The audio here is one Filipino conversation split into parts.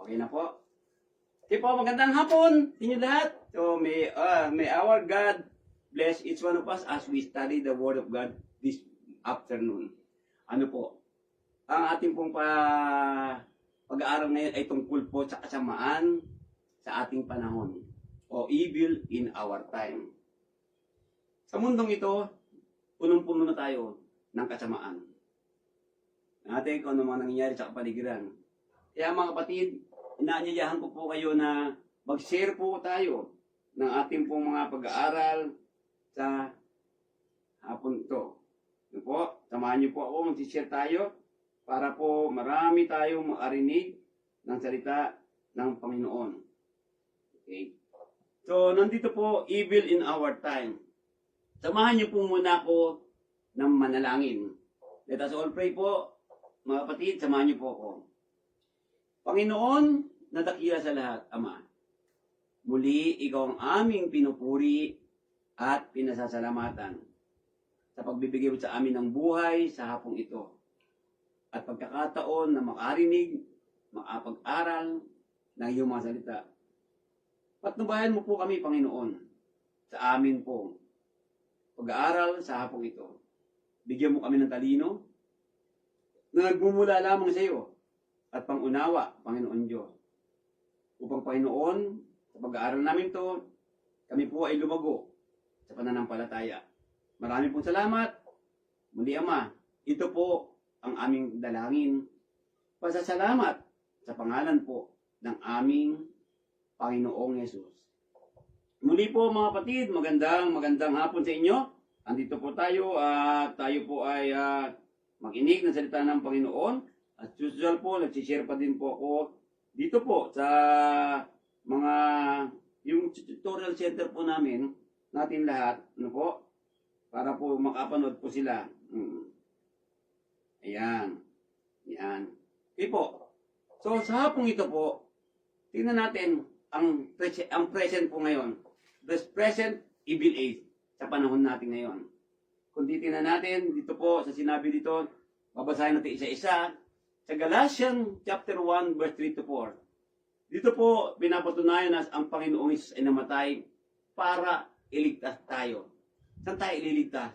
Okay na po. Okay po, magandang hapon sa inyo lahat. So may our God bless each one of us as we study the Word of God this afternoon. Ano po? Ang ating pong pag-aaral ngayon ay tungkol po sa kasamaan sa ating panahon o evil in our time. Sa mundong ito, punong-puno na tayo ng kasamaan. Natin kung ano mga nangyayari sa kapaligiran. Kaya mga kapatid, inaanyayahan ko po kayo na mag-share po tayo ng ating pong mga pag-aaral sa hapon ito. Ano po, samahan niyo po ako, mag-share tayo para po marami tayong makarinig ng salita ng Panginoon. Okay? So, nandito po, evil in our time. Samahan niyo po muna ako ng manalangin. Let us all pray po. Mga kapatid, samahan niyo po ako. Panginoon, na dakila sa lahat, Ama. Muli, ikaw ang aming pinupuri at pinasasalamatan sa pagbibigay mo sa amin ng buhay sa hapong ito. At pagkakataon na makarinig, makapag-aral ng iyong mga salita. Patnubayan mo po kami, Panginoon, sa amin po pag-aaral sa hapong ito. Bigyan mo kami ng talino na nagmumula lamang sa iyo at pangunawa, Panginoon Diyos. Upang Panginoon, sa pag-aaral namin to, kami po ay lumago sa pananampalataya. Maraming pong salamat. Muli, Ama, ito po ang aming dalangin. Pasasalamat sa pangalan po ng aming Panginoong Yesus. Muli po mga kapatid, magandang hapon sa inyo. Andito po tayo at tayo po ay makinig ng salita ng Panginoon. At usual po, nagsishare pa din po ako dito po sa mga, yung tutorial center po natin lahat, ano po, para po makapanood po sila. Ayan. Ayan. Okay po. So, sa hapong ito po, tingnan natin ang present po ngayon. The present evil age sa panahon natin ngayon. Kung titingnan natin, dito po, sa sinabi dito, babasahin natin isa-isa, sa Galatians chapter 1, verse 3 to 4. Dito po, pinapatunayan na ang Panginoong Isus ay namatay para iligtas tayo. Saan tayo ililigtas?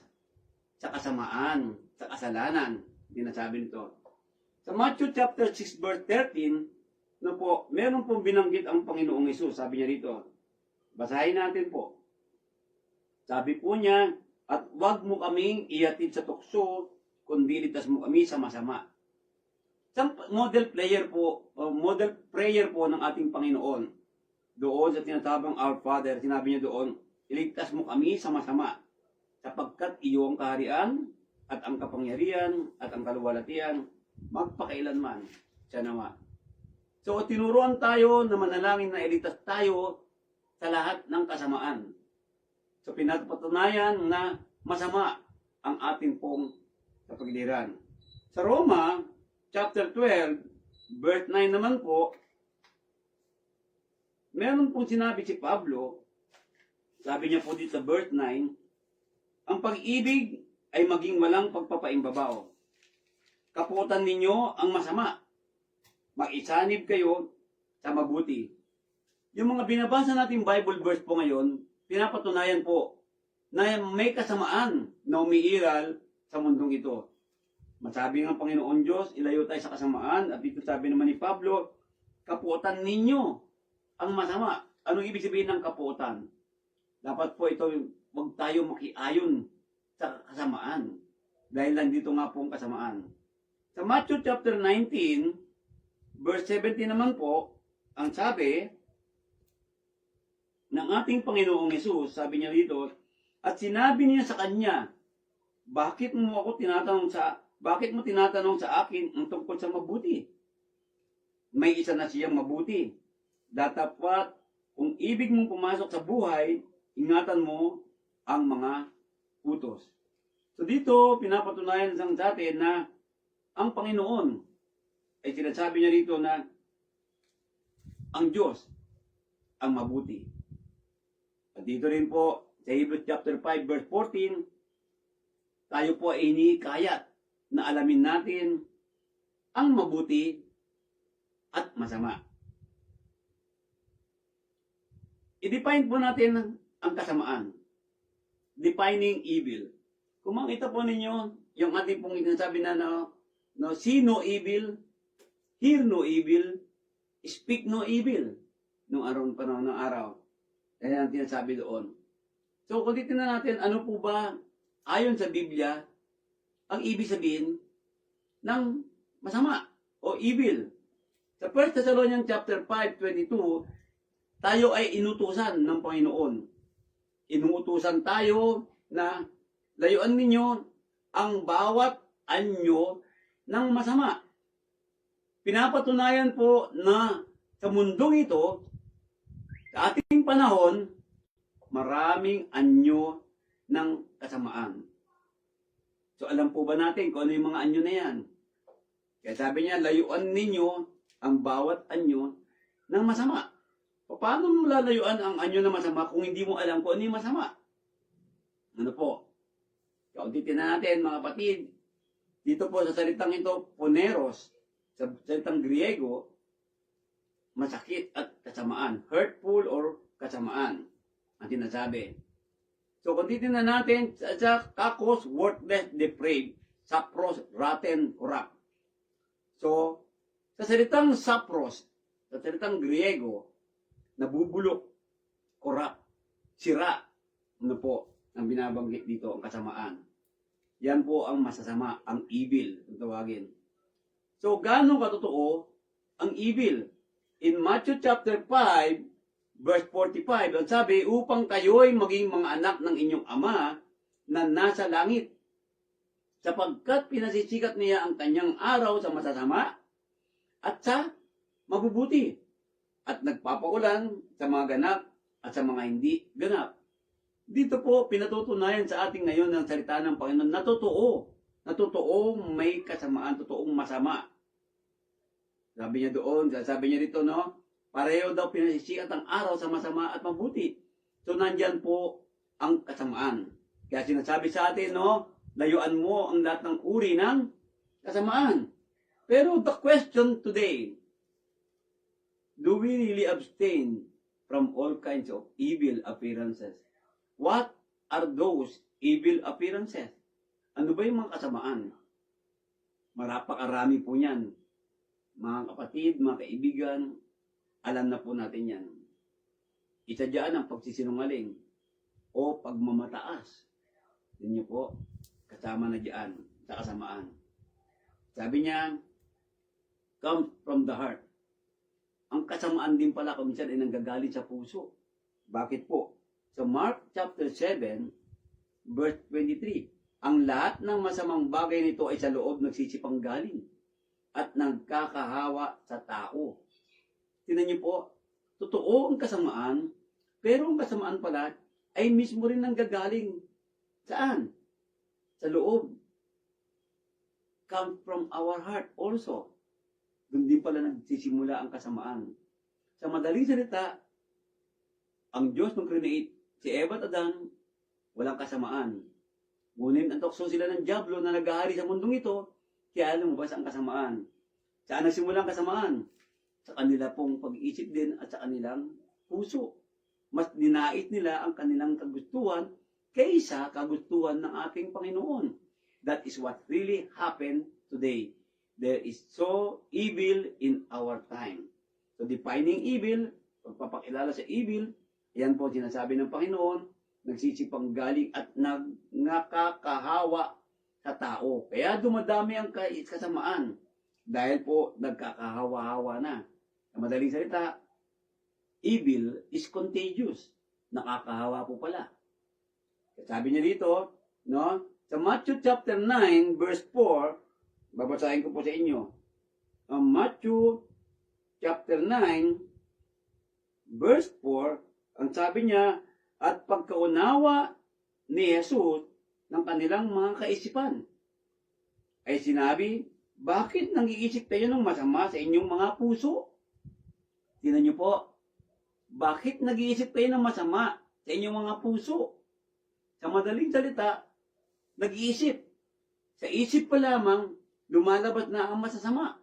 Sa kasamaan, sa kasalanan. Dinasabi nito. Sa Matthew chapter 6, verse 13, no po, meron pong binanggit ang Panginoong Isus. Sabi niya dito, basahin natin po. Sabi po niya, at huwag mo kaming ihatid sa tukso, kundi ligtas mo kami sa masama. Isang model prayer po ng ating Panginoon. Doon sa tinatawag Our Father, sinabi niya doon, iligtas mo kami sa masama, sapagkat iyo ang kaharian, at ang kapangyarihan, at ang kaluwalhatian, magpakailanman. Siya naman. So, tinuruan tayo na manalangin na iligtas tayo sa lahat ng kasamaan. So, pinapatunayan na masama ang ating pong kapagiliran. Sa Roma, chapter 12, verse 9 naman po, meron pong sinabi si Pablo, sabi niya po dito sa verse 9, ang pag-ibig ay maging walang pagpapaimbabaw. Kaputan ninyo ang masama. Mag-isanib kayo sa mabuti. Yung mga binabasa nating Bible verse po ngayon, pinapatunayan po na may kasamaan na umiiral sa mundong ito. Masabi ng Panginoon Diyos, ilayo tayo sa kasamaan. At dito sabi naman ni Pablo, kaputan ninyo ang masama. Anong ibig sabihin ng kaputan? Dapat po ito, huwag tayo makiayon sa kasamaan. Dahil lang dito nga po ang kasamaan. Sa Matthew chapter 19, verse 17 naman po, ang sabi ng ating Panginoong Yesus, sabi niya dito, at sinabi niya sa kanya, bakit mo tinatanong sa akin ang tungkol sa mabuti? May isa na siyang mabuti. Dapat kung ibig mong pumasok sa buhay, ingatan mo ang mga utos. So dito, pinapatunayan sa atin na ang Panginoon ay sinasabi niya dito na ang Diyos ang mabuti. At dito rin po, sa Hebrews chapter 5, verse 14, tayo po ay hinikayat na alamin natin ang mabuti at masama. I-define po natin ang kasamaan. Defining evil. Kung makita po ninyo, yung ating pong sinasabi na see no evil, hear no evil, speak no evil. Nung panahon ng araw. Yan ang tinasabi doon. So, kung titignan natin, ano po ba, ayon sa Biblia, ang ibig sabihin ng masama o evil. Sa 1 Thessalonians chapter 5:22, tayo ay inutusan ng Panginoon. Inuutusan tayo na layuan ninyo ang bawat anyo ng masama. Pinapatunayan po na sa mundong ito, sa ating panahon, maraming anyo ng kasamaan. So alam po ba natin kung ano yung mga anyo na yan? Kaya sabi niya, layuan ninyo ang bawat anyo ng masama. Paano mo lalayuan ang anyo ng masama kung hindi mo alam kung ano yung masama? Ano po? Kauntitin na natin mga kapatid. Dito po sa salitang ito, poneros, sa salitang Griego, masakit at kasamaan. Hurtful or kasamaan. Ang sinasabi. So kung titignan natin sa kakos, worthless, depraved, sapros, rotten, corrupt. So, sa salitang sapros, sa salitang Griego, nabubulok, corrupt, sira, ano po, ang binabanggit dito, ang kasamaan. Yan po ang masasama, ang evil, kung tawagin. So, gaano katotoo ang evil? In Matthew chapter 5, verse 45, ang sabi, upang kayo'y maging mga anak ng inyong ama na nasa langit. Sapagkat pinasisikat niya ang kanyang araw sa masasama at sa mabubuti. At nagpapaulan sa mga ganap at sa mga hindi ganap. Dito po, pinatutunayan sa ating ngayon ng salita ng Panginoon na totoo. Na totoong may kasamaan, totoong masama. Sabi niya doon, sabi niya dito, no? Pareho daw pinasisikat ang araw sa masama at mabuti. So, nandyan po ang kasamaan. Kaya sinasabi sa atin, no? Layuan mo ang lahat ng uri ng kasamaan. Pero the question today, do we really abstain from all kinds of evil appearances? What are those evil appearances? Ano ba yung mga kasamaan? Marapakarami po niyan. Mga kapatid, mga kaibigan, alam na po natin yan. Isa dyan ang pagsisinungaling o pagmamataas. Yun niyo po, kasama na dyan sa kasamaan. Sabi niya, comes from the heart. Ang kasamaan din pala kung minsan ay nanggagaling sa puso. Bakit po? Sa Mark chapter 7, verse 23, ang lahat ng masamang bagay nito ay sa loob nagsisipang galing at nagkakahawa sa tao. Tingnan niyo po, totoo ang kasamaan, pero ang kasamaan pala ay mismo rin nanggagaling. Saan? Sa loob. Come from our heart also. Doon din pala nagsisimula ang kasamaan. Sa madaling salita, ang Diyos nung create si Eva at Adan, walang kasamaan. Ngunit natokso sila ng dyablo na naghahari sa mundong ito, kaya lumabas ang kasamaan. Saan nagsimula ang kasamaan? Sa kanila pong pag-iisip din at sa kanilang puso. Mas dinait nila ang kanilang kagustuhan kaysa kagustuhan ng ating Panginoon. That is what really happened today. There is so evil in our time. So defining evil, pagpapakilala sa evil, yan po sinasabi ng Panginoon, nagsisipang galing at nakakahawa sa tao. Kaya dumadami ang kasamaan dahil po nagkakahawa-hawa na. Sa madaling salita, evil is contagious. Nakakahawa po pala. Sabi niya dito, no? Sa Matthew chapter 9, verse 4, babasahin ko po sa inyo. Matthew chapter 9, verse 4, ang sabi niya, at pagkaunawa ni Jesus ng kanilang mga kaisipan, ay sinabi, bakit nag-iisip kayo ng masama sa inyong mga puso? Tingnan niyo po, bakit nag-iisip kayo ng masama sa inyong mga puso? Sa madaling salita, nag-iisip. Sa isip pa lamang, lumalabas na ang masasama.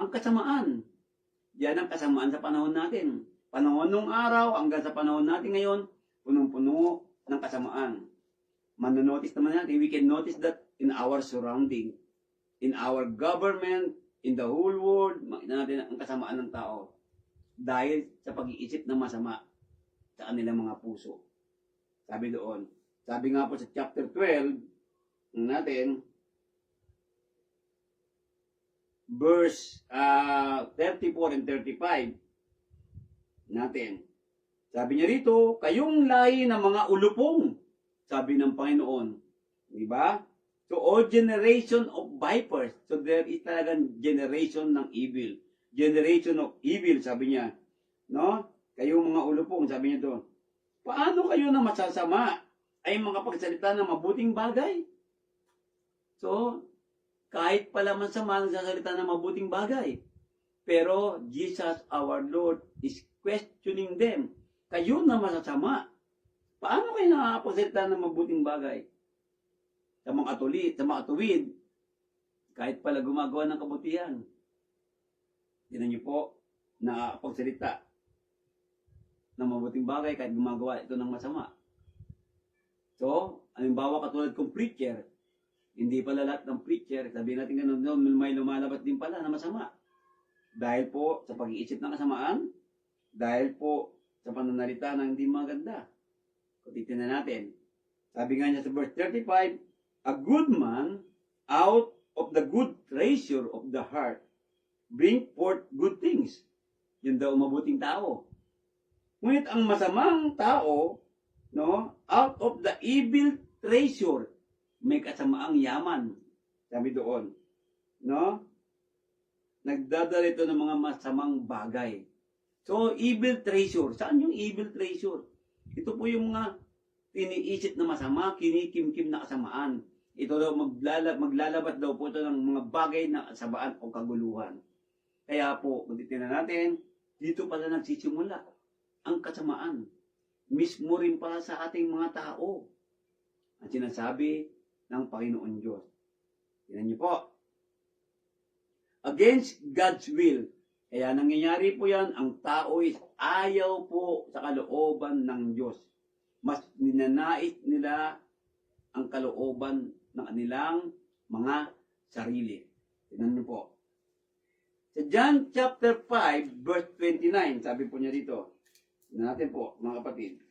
Ang kasamaan. Yan ang kasamaan sa panahon natin. panahon nung araw hanggang sa panahon natin ngayon, punong-puno ng kasamaan. Manonotice naman natin, we can notice that in our surrounding, in our government, in the whole world, makita natin ang kasamaan ng tao dahil sa pag-iisip na masama sa kanilang mga puso. Sabi doon, sabi nga po sa chapter 12 natin, verse 34 and 35 natin. Sabi niya rito, kayong lahi ng mga ulupong, sabi ng Panginoon. Di ba? So, all generation of vipers. So, there is talagang generation ng evil. Generation of evil, sabi niya. No? Kayong mga ulupong, sabi niya doon. Paano kayo na masasama ay makapagsalita ng mabuting bagay? So, kahit pala masama nagsasalita ng mabuting bagay. Pero, Jesus, our Lord, is questioning them. Kayo na masasama. Paano kayo nakakapagsalita ng mabuting bagay? Sa mga tuwid, kahit pala gumagawa ng kabutihan. Tinan niyo po, nakakapagsalita ng mabuting bagay kahit gumagawa ito ng masama. So, halimbawa katulad kong preacher, hindi pala lahat ng preacher, sabihin natin gano'n, may lumalabas din pala na masama. Dahil po sa pag-iisip ng kasamaan, dahil po sa pananalita na hindi maganda. Kung titignan natin, sabi nga niya sa verse 35, a good man out of the good treasure of the heart bring forth good things. Yun daw mabuting tao. Ngunit ang masamang tao, no, out of the evil treasure, may kasamaang yaman. Sabi doon, no? Nagdadala ito ng mga masamang bagay. So, evil treasure. Saan yung evil treasure? Ito po yung mga tiniisip na masama, kinikimkim na kasamaan. Ito daw maglalabas daw po ito ng mga bagay na kasamaan o kaguluhan. Kaya po, kung titignan natin, dito pala nagsisimula ang kasamaan. Mismo rin pala sa ating mga tao. Ang sinasabi ng Panginoon Diyos. Tingnan niyo po. Against God's will. Kaya nangyayari po yan, ang tao is ayaw po sa kalooban ng Diyos. Mas ninanais nila ang kalooban ng kanilang mga sarili. Tingnan niyo po. Sa John chapter 5, verse 29, sabi po niya dito. Tingnan natin po, mga kapatid.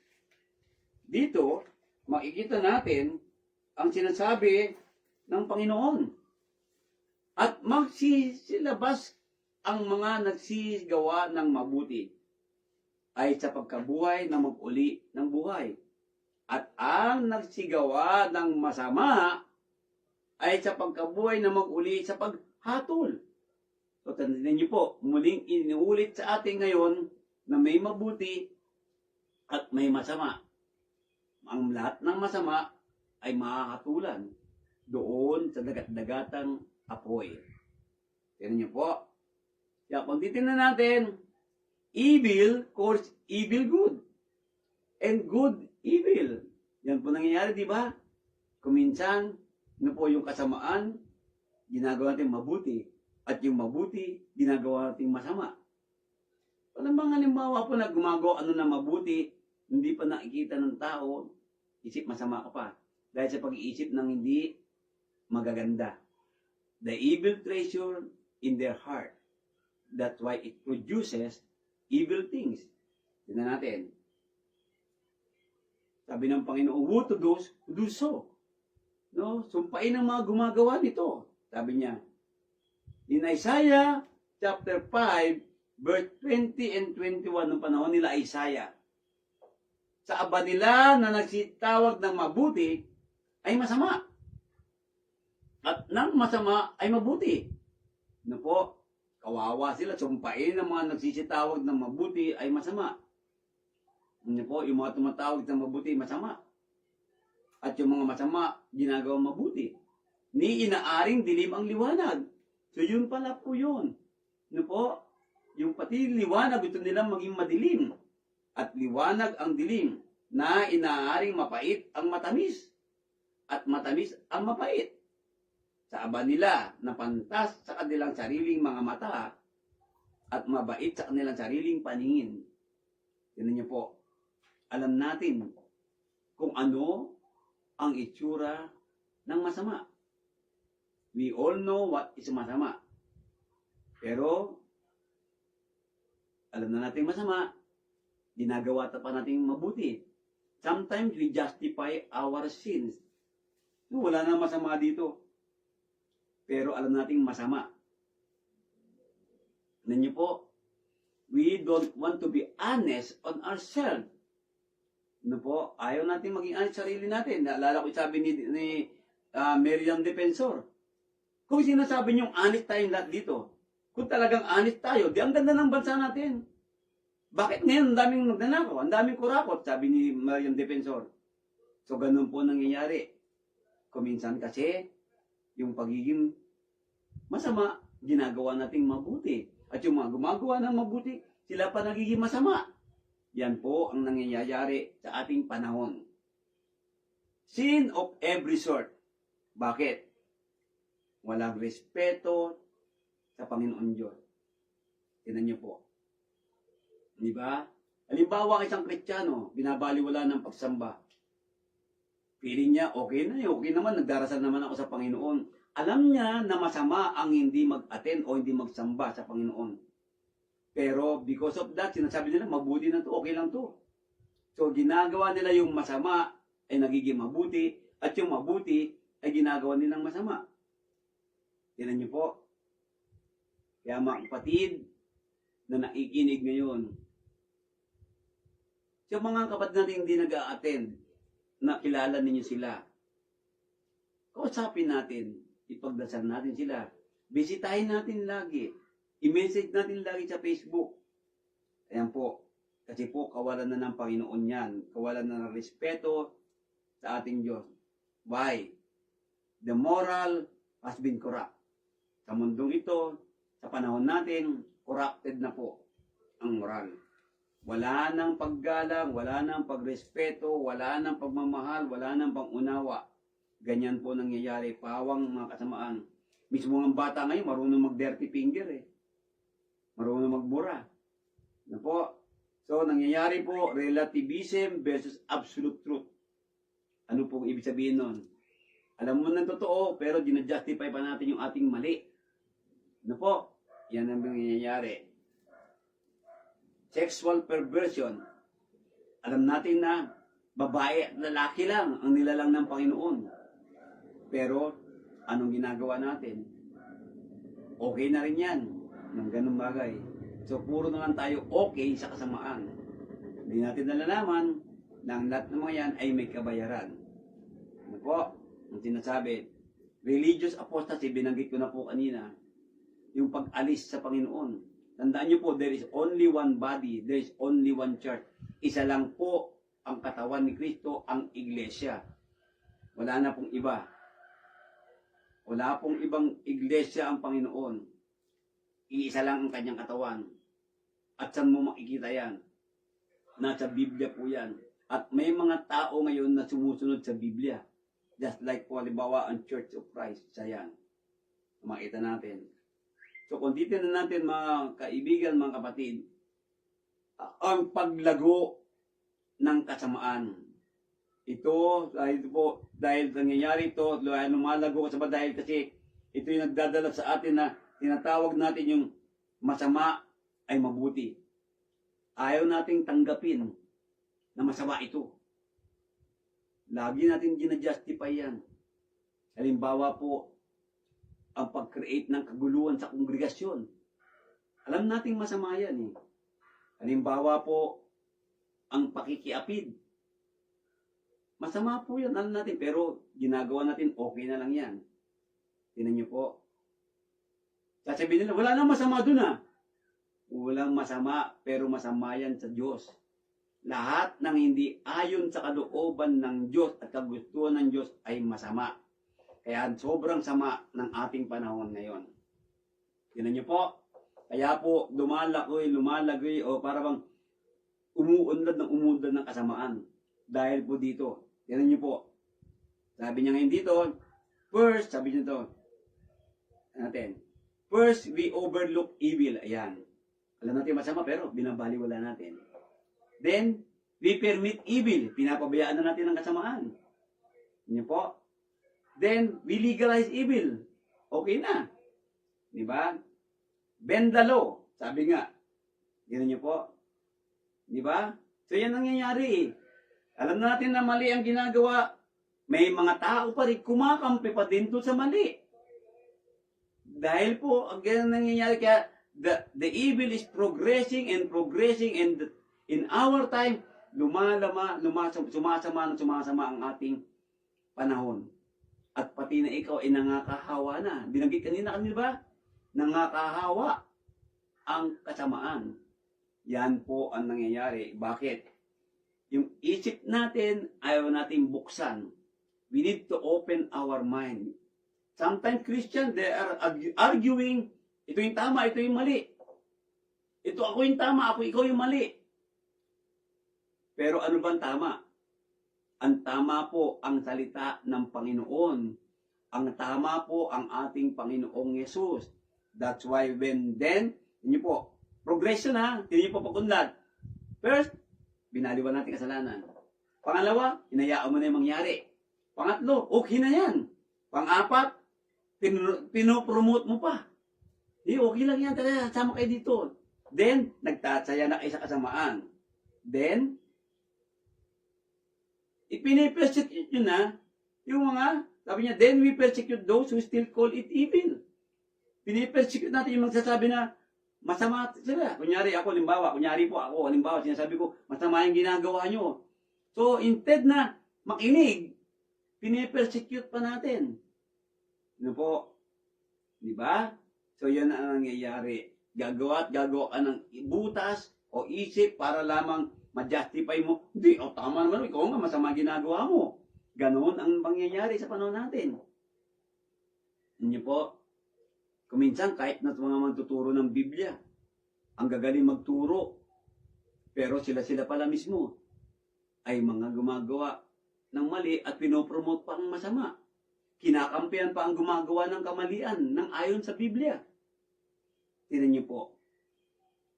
Dito, makikita natin ang sinasabi ng Panginoon. At magsisilabas ang mga nagsisigawa ng mabuti ay sa pagkabuhay na mag-uli ng buhay. At ang nagsigawa ng masama ay sa pagkabuhay na mag-uli sa paghatol. So, tandaan niyo po, muling inuulit sa atin ngayon na may mabuti at may masama. Ang lahat ng masama ay makakatulan doon sa dagat-dagatang apoy. Tignan niyo po. Kaya kung titignan natin, evil causes evil good. And good, evil. Yan po nangyayari, di ba? Kuminsan, ano po yung kasamaan, ginagawa natin mabuti. At yung mabuti, ginagawa natin masama. Walang mga halimbawa po na gumagawa ano na mabuti, hindi pa nakikita ng tao, isip masama ka pa. Dahil sa pag-iisip ng hindi magaganda. The evil treasure in their heart. That's why it produces evil things. Tignan natin. Sabi ng Panginoon, woe to those who do so. No? Sumpain ang mga gumagawa nito. Sabi niya, in Isaiah chapter 5, verse 20 and 21, ng panahon nila Isaiah, sa aba nila na nagsitawag ng mabuti ay masama. At ng masama ay mabuti. Ano po? Kawawa sila, sumpain ng mga nagsisitawag ng mabuti ay masama. Ano po? Yung mga tumatawag ng mabuti ay masama. At yung mga masama, ginagawang mabuti. Ni inaaring dilim ang liwanag. So yun pala po yun. Ano po? Yung pati liwanag, ito nilang maging madilim. At liwanag ang dilim na inaaring mapait ang matamis. At matamis ang mapait. Sa aba nila na pantas sa kanilang sariling mga mata at mabait sa kanilang sariling paningin. Tingnan niyo po. Alam natin kung ano ang itsura ng masama. We all know what is masama. Pero, alam na natin masama, ginagawa pa natin mabuti. Sometimes we justify our sins. Wala na masama dito. Pero alam natin masama. Tingnan niyo po, we don't want to be honest on ourselves. Ano po, ayaw natin maging honest sa sarili natin. Naalala ko yung sabi ni Miriam Defensor. Kung sinasabi niyong honest tayong lahat dito, kung talagang honest tayo, di ang ganda ng bansa natin. Bakit ngayon ang daming magnanakaw, ang daming kurakot, sabi ni Miriam Defensor. So ganun po nangyayari. Kuminsan kasi, yung pagiging masama, ginagawa nating mabuti. At yung mga gumagawa ng mabuti, sila pa nagiging masama. Yan po ang nangyayari sa ating panahon. Sin of every sort. Bakit? Walang respeto sa Panginoon Diyos. Tingnan niyo po. Di ba? Halimbawa, isang Kristiyano, binabaliwala ng pagsamba. Feeling niya, okay na okay naman, nagdarasal naman ako sa Panginoon. Alam niya na masama ang hindi mag-attend o hindi magsamba sa Panginoon. Pero because of that, sinasabi nila, mabuti na to, okay lang to. So, ginagawa nila yung masama ay nagiging mabuti, at yung mabuti ay ginagawa nilang masama. Tingnan niyo po. Kaya mga kapatid na nakikinig ngayon, yung mga kapatid natin hindi nag-a-attend, na kilala ninyo sila, kausapin natin, ipagdasal natin sila, bisitahin natin lagi, i-message natin lagi sa Facebook. Ayan po, kasi po kawalan na ng Panginoon yan, kawalan na ng respeto sa ating Diyos. Why? The moral has been corrupt. Sa mundong ito, sa panahon natin, corrupted na po ang moral. Wala nang paggalang, wala nang pagrespeto, wala nang pagmamahal, wala nang pangunawa. Ganyan po nangyayari, pawang mga kasamaan. Mismo ang bata ngayon, marunong mag-dirty finger eh. Marunong magbura. Ano po? So, nangyayari po, relativism versus absolute truth. Ano po ibig sabihin nun? Alam mo ng totoo, pero dinajustify pa natin yung ating mali. Ano po? Yan ang nangyayari. Sexual perversion. Alam natin na babae at lalaki lang ang nilalang ng Panginoon. Pero, anong ginagawa natin? Okay na rin yan ng ganung bagay. So, puro na lang tayo okay sa kasamaan. Hindi natin nalalaman na ang lahat ng mga yan ay may kabayaran. Ano po? Ang sinasabi, religious apostasy, binanggit ko na po kanina, yung pag-alis sa Panginoon. Tandaan niyo po, there is only one body, there is only one church. Isa lang po ang katawan ni Kristo, ang iglesia. Wala na pong iba. Wala pong ibang iglesia ang Panginoon. Iisa lang ang kanyang katawan. At saan mo makikita yan? Nasa Biblia po yan. At may mga tao ngayon na sumusunod sa Biblia. Just like po, halimbawa, ang Church of Christ. Isa yan. Makita natin. So, kung titignan natin, mga kaibigan, mga kapatid, ang paglago ng kasamaan. Ito, dahil nangyayari ito, lumalago kasama dahil kasi ito yung nagdadala sa atin na tinatawag natin yung masama ay mabuti. Ayaw nating tanggapin na masama ito. Lagi natin ginajustify yan. Halimbawa po, ang pag-create ng kaguluhan sa kongregasyon. Alam nating masama yan eh. Halimbawa po, ang pakikiapid. Masama po yan, alam natin, pero ginagawa natin, okay na lang yan. Tingnan niyo po. Sasabihin nila, wala nang masama dun ah. Walang masama, pero masama yan sa Diyos. Lahat ng hindi ayon sa kalooban ng Diyos at kagustuhan ng Diyos ay masama. Kaya sobrang sama ng ating panahon ngayon. Tingnan niyo po. Kaya po, lumalagoy, o para bang umuunlad ng kasamaan. Dahil po dito. Tingnan niyo po. Sabi niya ngayon dito, first, sabi niyo to, natin, first, we overlook evil. Ayan. Alam natin masama, pero binabaliwala natin. Then, we permit evil. Pinapabayaan na natin ang kasamaan. Niyo po? Then, we legalize evil. Okay na. Di ba? Bend the law. Sabi nga. Gano'n niyo po? Di ba? So, yan ang nangyayari eh. Alam natin na mali ang ginagawa. May mga tao pa rin kumakampi pa din doon sa mali. Dahil po, ang ganyan nangyayari, kaya the evil is progressing and in our time, sumasama ang ating panahon. At pati na ikaw ay nangakahawa na. Binanggit kanina ba? Nangakahawa ang kasamaan. Yan po ang nangyayari. Bakit? Yung isip natin, ayaw natin buksan. We need to open our mind. Sometimes Christians, they are arguing, ito yung tama, ito yung mali. Ito ako yung tama, ikaw yung mali. Pero ano bang tama? Ang tama po ang salita ng Panginoon. Ang tama po ang ating Panginoong Yesus. That's why then, yun po, progression ha, hindi po pakunlad. First, binaliwan natin kasalanan. Pangalawa, hinayaan mo na yung mangyari. Pangatlo, okay na yan. Pang-apat, pinopromote mo pa. Okay lang yan, talaga, sama kayo dito. Then, nagtatsaya na kayo sa kasamaan. Then, ipinipersecute nyo na yung mga, sabi niya, then we persecute those who still call it evil. Pinipersecute natin yung magsasabi na masama sila. Kunyari ako, halimbawa, sinasabi ko, masama yung ginagawa nyo. So, instead na makinig, pinipersecute pa natin. Ano po? Di ba? So, yan ang nangyayari. Gagawa ka ng butas o isip para lamang ma-justify mo. Hindi, tama naman, ikaw nga, masama ginagawa mo. Ganon ang pangyayari sa panahon natin. Hindi po? Kuminsan, kahit na mga magtuturo ng Biblia, ang gagaling magturo, pero sila pala mismo ay mga gumagawa ng mali at pinopromote pa ang masama. Kinakampihan pa ang gumagawa ng kamalian ng ayon sa Biblia. Tingnan niyo po.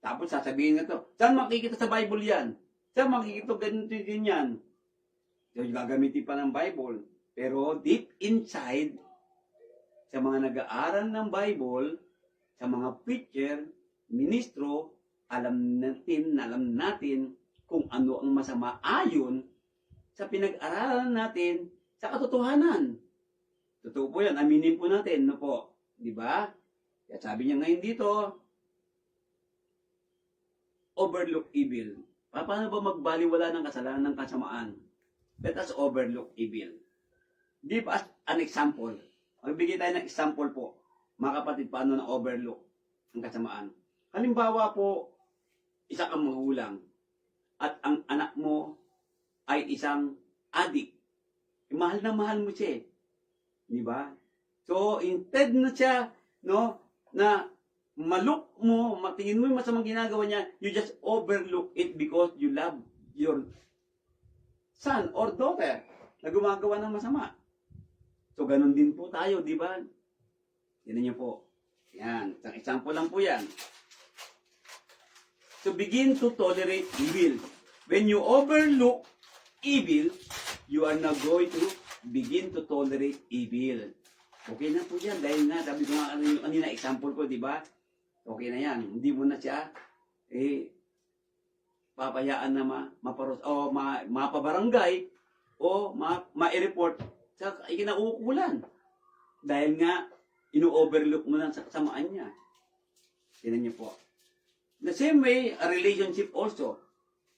Tapos sasabihin nga to, saan makikita sa Bible yan? Saan makikita ganito din yan? So, gagamitin pa ng Bible. Pero deep inside, sa mga nag-aaral ng Bible, sa mga preacher, ministro, alam natin kung ano ang masama ayon sa pinag-aralan natin sa katotohanan. Totoo po yan, aminin po natin, no po? Di ba? Kaya sabi niya ngayon dito, overlook evil. Paano ba magbaliwala ng kasalanan ng kasamaan? Let us overlook evil. Give us an example. Magbigay tayo ng example po, mga kapatid, paano na overlook ang kasamaan. Halimbawa po, isa kang magulang at ang anak mo ay isang adik. Mahal na mahal mo siya. Di ba? So, instead na siya, no, na maluk mo, matingin mo yung masamang ginagawa niya, you just overlook it because you love your son or daughter na gumagawa ng masama. So, ganun din po tayo, di ba? Yan niyo po. Yan. Isang example lang po yan. So, begin to tolerate evil. When you overlook evil, you are now going to begin to tolerate evil. Okay na po yan. Dahil nga, sabi ko nga kanina, example ko, di ba? Okay na yan. Hindi mo na siya, papayaan na mapabarangay o ma-report sa ikinauukulan. Dahil nga, ino-overlook mo na sa kasamaan niya. Tinan niyo po. The same way, a relationship also.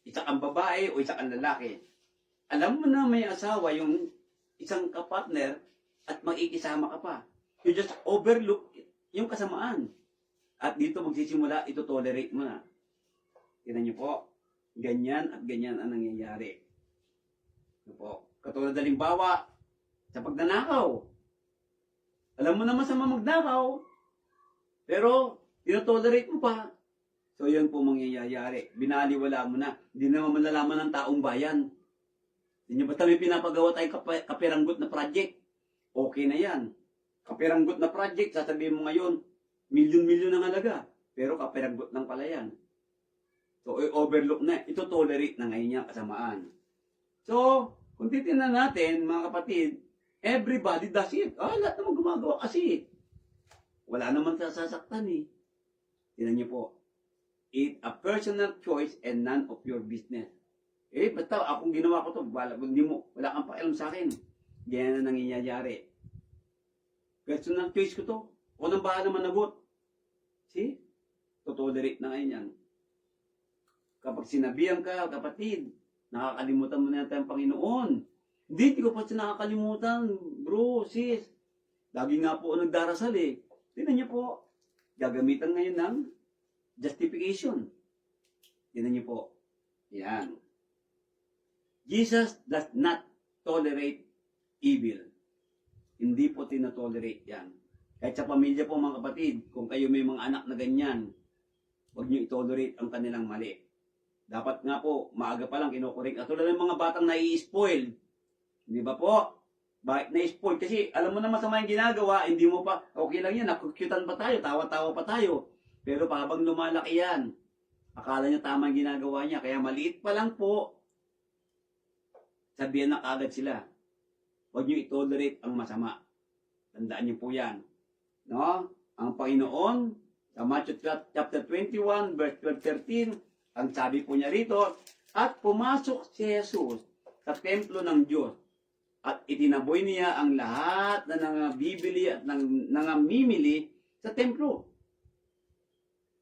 Isa kang babae o isa kang lalaki. Alam mo na may asawa yung isang kapartner at makikisama ka pa. You just overlook yung kasamaan. At dito magsisimula, ito tolerate mo na. Tinan niyo po. Ganyan at ganyan ang nangyayari. Ito po. Katulad halimbawa, sa pagnanakaw. Alam mo naman sa magnakaw, pero tinotolerate mo pa. So, yun po mangyayari. Binaliwala mo na. Hindi naman malalaman ng taong bayan. Hindi nyo basta may pinapagawa tayong kapiranggot na project. Okay na yan. Kapiranggot na project, sasabihin mo ngayon, milyon-milyon ang halaga. Pero kapiranggot lang pala yan. So, overlook na. Ito tolerate na ngayon niya kasamaan. So, kung titignan natin, mga kapatid, everybody does it. Lahat naman gumagawa kasi. Wala naman sasaktan eh. Tingnan niyo po. It's a personal choice and none of your business. Basta akong ginawa ko to, wala kang pakialam sa akin. Ganyan na nangyayari. Personal choice ko to. Ako nang bahala managot. See? Tolerate na ngayon yan. Kapag sinabihan ka, kapatid, nakakalimutan mo na natin ang Panginoon. Hindi ko pa siya nakakalimutan, bro, sis. Lagi nga po ako nagdarasal eh. Tingnan niyo po, gagamitan ngayon ng justification. Tingnan niyo po. Yan. Jesus does not tolerate evil. Hindi po tinotolerate yan. Kahit sa pamilya po mga kapatid, kung kayo may mga anak na ganyan, huwag niyo itolerate ang kanilang mali. Dapat nga po, maaga pa lang kinokorek. At tulad ng mga batang nai-spoil. Di ba po? Bakit na-spoil? Kasi alam mo na masama yung ginagawa, hindi mo pa, okay lang yan, nakukyutan pa tayo, tawa-tawa pa tayo. Pero habang lumalaki yan, akala niya tama yung ginagawa niya. Kaya maliit pa lang po, sabihan na kagad sila. Huwag niyo itolerate ang masama. Tandaan niyo po yan. No? Ang Panginoon, sa Matthew chapter 21, verse 12-13, ang sabi po niya rito, at pumasok si Jesus sa templo ng Diyos at itinaboy niya ang lahat na nangabibili at nangamimili sa templo.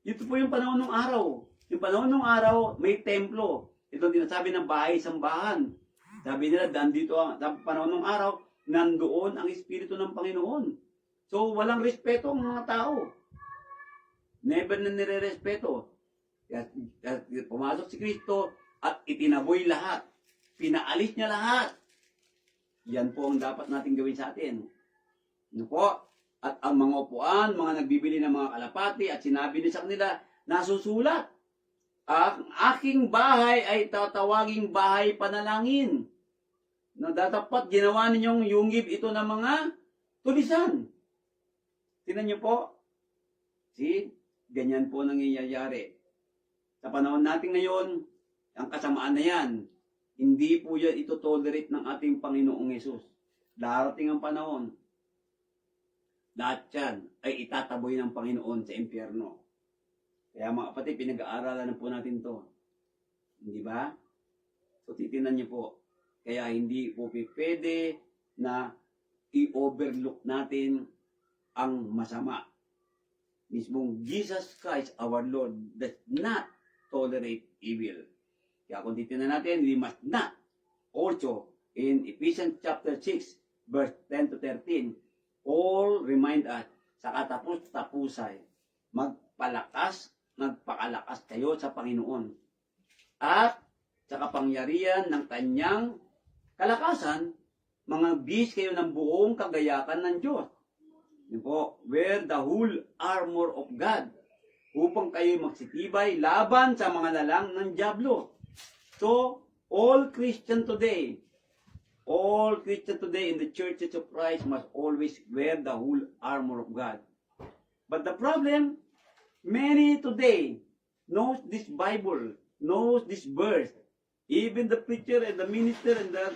Ito po yung panahon ng araw. Yung panahon ng araw, may templo. Ito din sabi ng bahay-sambahan. Sabi nila, dito sa panahon ng araw, nandoon ang Espiritu ng Panginoon. So, walang respeto ang mga tao. Never na nire-respeto. Pumasok si Kristo at itinaboy lahat. Pinaalis niya lahat. Yan po ang dapat natin gawin sa atin. Ano po? At ang mga upuan, mga nagbibili ng mga kalapati, at sinabi niya sa kanila, nasusulat, ang aking bahay ay tatawaging bahay panalangin. Na dapat ginawa ninyong yungib ito ng mga tulisan. Tingnan niyo po. See? Ganyan po nangyayari. Sa panahon natin ngayon, ang kasamaan na yan, hindi po yan ito-tolerate ng ating Panginoong Yesus. Darating ang panahon, lahat yan ay itataboy ng Panginoon sa impyerno. Kaya mga kapatid, pinag-aaralan na po natin to. Hindi ba? So titingnan niyo po. Kaya hindi po pwede na i-overlook natin ang masama. Mismong Jesus Christ, our Lord, does not tolerate evil. Kaya kung titignan natin, we must not. Also, in Ephesians chapter 6, verse 10-13, Paul remind us, sa katapos-tapusay, magpakalakas kayo sa Panginoon. At sa kapangyarihan ng kanyang kalakasan, mga bis kayo ng buong kagayakan ng Diyos. Yun po, wear the whole armor of God upang kayo magsitibay laban sa mga lalang ng dyablo. So, all Christian today in the churches of Christ must always wear the whole armor of God. But the problem, many today knows this Bible, knows this verse. Even the preacher and the minister and the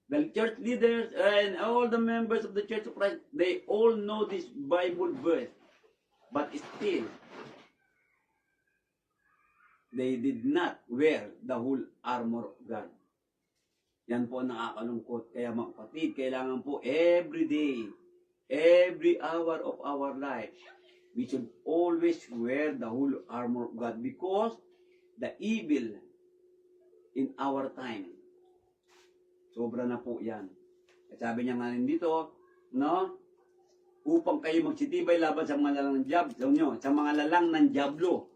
the church leaders and all the members of the Church of Christ, they all know this Bible verse. But still, they did not wear the whole armor of God. Yan po ang nakakalungkot. Kaya mga kapatid, kailangan po every day, every hour of our life, we should always wear the whole armor of God because the evil in our time, sobra na po yan. At sabi niya nga dito, no? Upang kayo magsitibay laban sa mga lalang ng dyablo, sa mga lalang ng dyablo.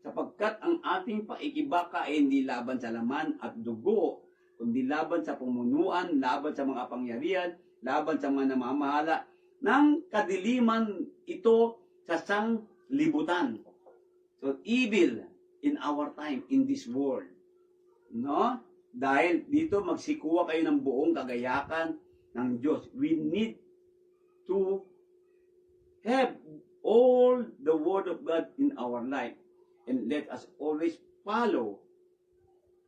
Sapagkat ang ating paikibaka ay hindi laban sa laman at dugo, kundi laban sa pumunuan, laban sa mga pangyarihan, laban sa mga namamahala ng kadiliman ito sa sanglibutan. So evil in our time, in this world. No? Dahil dito magsikuha kayo ng buong kagayakan ng Diyos. We need to have all the Word of God in our life. And let us always follow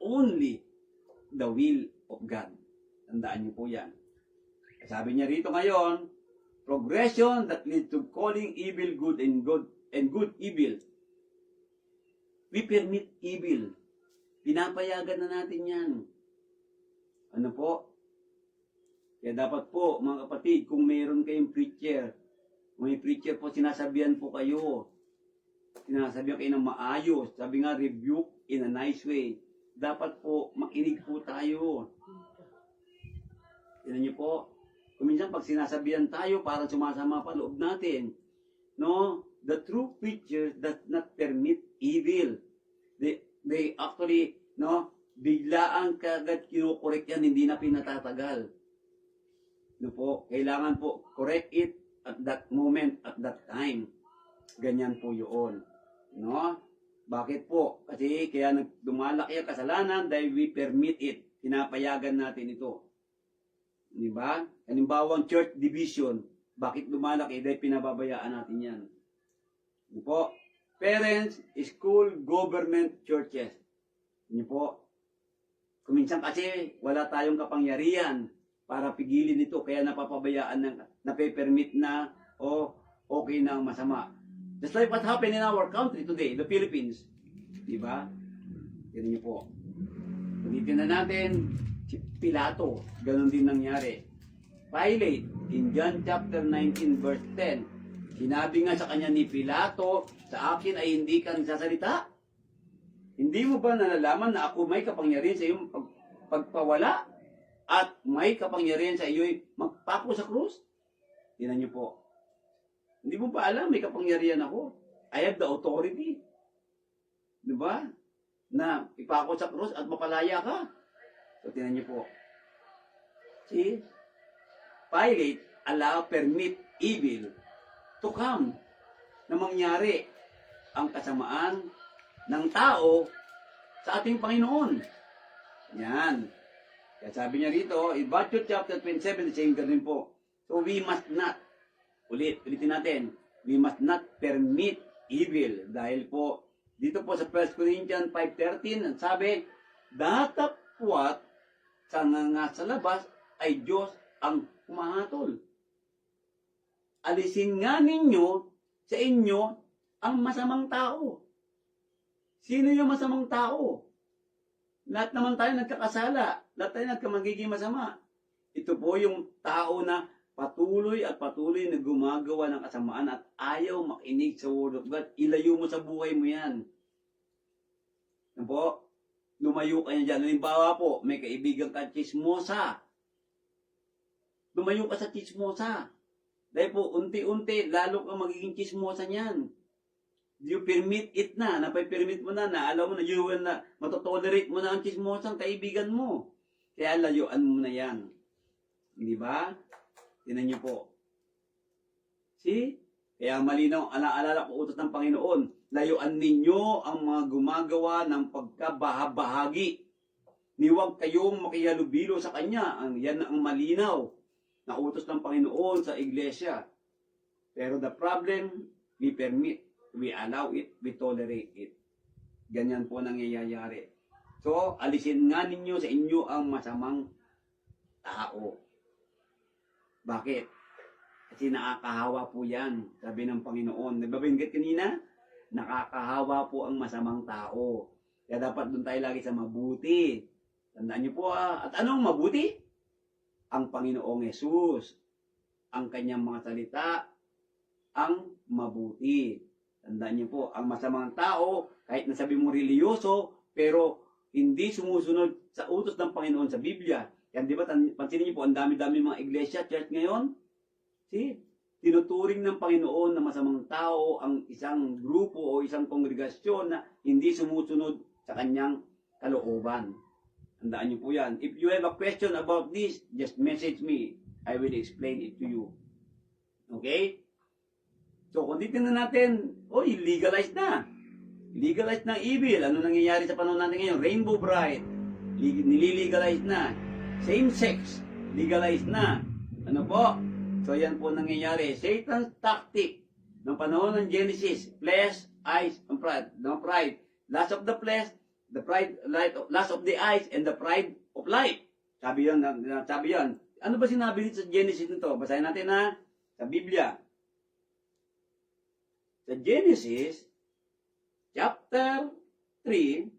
only the will of God. Tandaan niyo po yan. Sabi niya rito ngayon, progression that leads to calling evil good and good evil. We permit evil. Pinapayagan na natin yan. Ano po? Kaya dapat po, mga kapatid, kung mayroon kayong preacher, may preacher po, sinasabihan po kayo. Sinasabihan kayo ng maayos. Sabi nga, rebuke in a nice way. Dapat po, makinig po tayo. Tignan niyo po, kung minsan pag sinasabihan tayo, parang sumasama pa loob natin. No? The true preachers does not permit evil. They actually, no, biglaan kagad kinukorek yan, hindi na pinatatagal. No po, kailangan po correct it at that moment, at that time. Ganyan po yun. No? Bakit po? Kasi kaya dumalaki ang kasalanan dahil we permit it. Pinapayagan natin ito. Di ba? Halimbawa, church division. Bakit lumalaki? Dahil pinababayaan natin yan. Di po? Parents, school, government, churches. Di po? Kuminsan kasi wala tayong kapangyarihan para pigilin ito. Kaya napapabayaan na, nape-permit na o okay na ang masama. Just like what happened in our country today, the Philippines. Di ba? Ganun niyo po. Ulitin na natin, si Pilato, ganun din nangyari. Pilate, in John chapter 19 verse 10, sinabi nga sa kanya ni Pilato, sa akin ay hindi ka nagsasalita. Hindi mo ba nalalaman na ako may kapangyarihan sa iyong pagpawala at may kapangyarihan sa iyo'y magpako sa krus? Tingnan niyo po. Hindi mo ba alam may kapangyarihan ako? I have the authority. Di ba? Na ipako sa krus at mapalaya ka. So, tingnan niyo po. See? Pilate permit evil to come na mangyari ang kasamaan ng tao sa ating Panginoon. Yan. Kaya sabi niya rito, in Matthew chapter 27, the same ganun po. So, we must not, ulitin natin, we must not permit evil. Dahil po, dito po sa 1 Corinthians 5:13, sabi, datapwat sa nga sa labas ay Diyos ang humahatol. Alisin nga ninyo sa inyo ang masamang tao. Sino yung masamang tao? Lahat naman tayo nagkakasala. Lahat tayo magiging masama. Ito po yung tao na patuloy na gumagawa ng kasamaan at ayaw makinig sa Word of God. Ilayo mo sa buhay mo yan. Ano po? Lumayo ka niya dyan. Halimbawa po, may kaibigan ka chismosa. Lumayo ka sa chismosa. Dahil po, unti-unti, lalo kang magiging chismosa niyan. You permit it na, napay-permit mo na, alam mo na, you will na, matotolerate mo na ang chismosang kaibigan mo. Kaya layuan mo na yan. Di ba? Tinan niyo po. See? Kaya malinaw, alala ko utos ng Panginoon, layuan ninyo ang mga gumagawa ng pagkabahabahagi. Huwag kayong makihalubilo sa Kanya. Yan ang malinaw na utos ng Panginoon sa iglesia. Pero the problem, we permit, we allow it, we tolerate it. Ganyan po nangyayari. So, alisin nga ninyo sa inyo ang masamang tao. Bakit? Kasi nakakahawa po yan, sabi ng Panginoon. Nagbabinggit kanina, nakakahawa po ang masamang tao. Kaya dapat doon tayo lagi sa mabuti. Tandaan niyo po At anong mabuti? Ang Panginoong Yesus. Ang kanyang mga salita, ang mabuti. Tandaan niyo po, ang masamang tao, kahit nasabi mo reliyoso, pero hindi sumusunod sa utos ng Panginoon sa Biblia. Yan, di ba, pansinin niyo po, ang dami-dami mga iglesia, church ngayon. See? Tinuturing ng Panginoon na masamang tao ang isang grupo o isang kongregasyon na hindi sumusunod sa kanyang kalooban. Tandaan niyo po yan. If you have a question about this, just message me. I will explain it to you. Okay? So, kung titignan natin, legalized na. Legalized ng evil. Ano nangyayari sa panahon natin ngayon? Rainbow Bride. Nililegalize na. Same sex. Legalized na. Ano po? So, yan po nangyayari. Satan's tactic ng panahon ng Genesis. Flesh eyes, and pride. No pride. Lust of the flesh, the pride, lust of the eyes, and the pride of life. Sabi yan, sabi yan. Ano ba sinabi dito sa Genesis nito? Basahin natin na sa Biblia. Sa Genesis, chapter 3,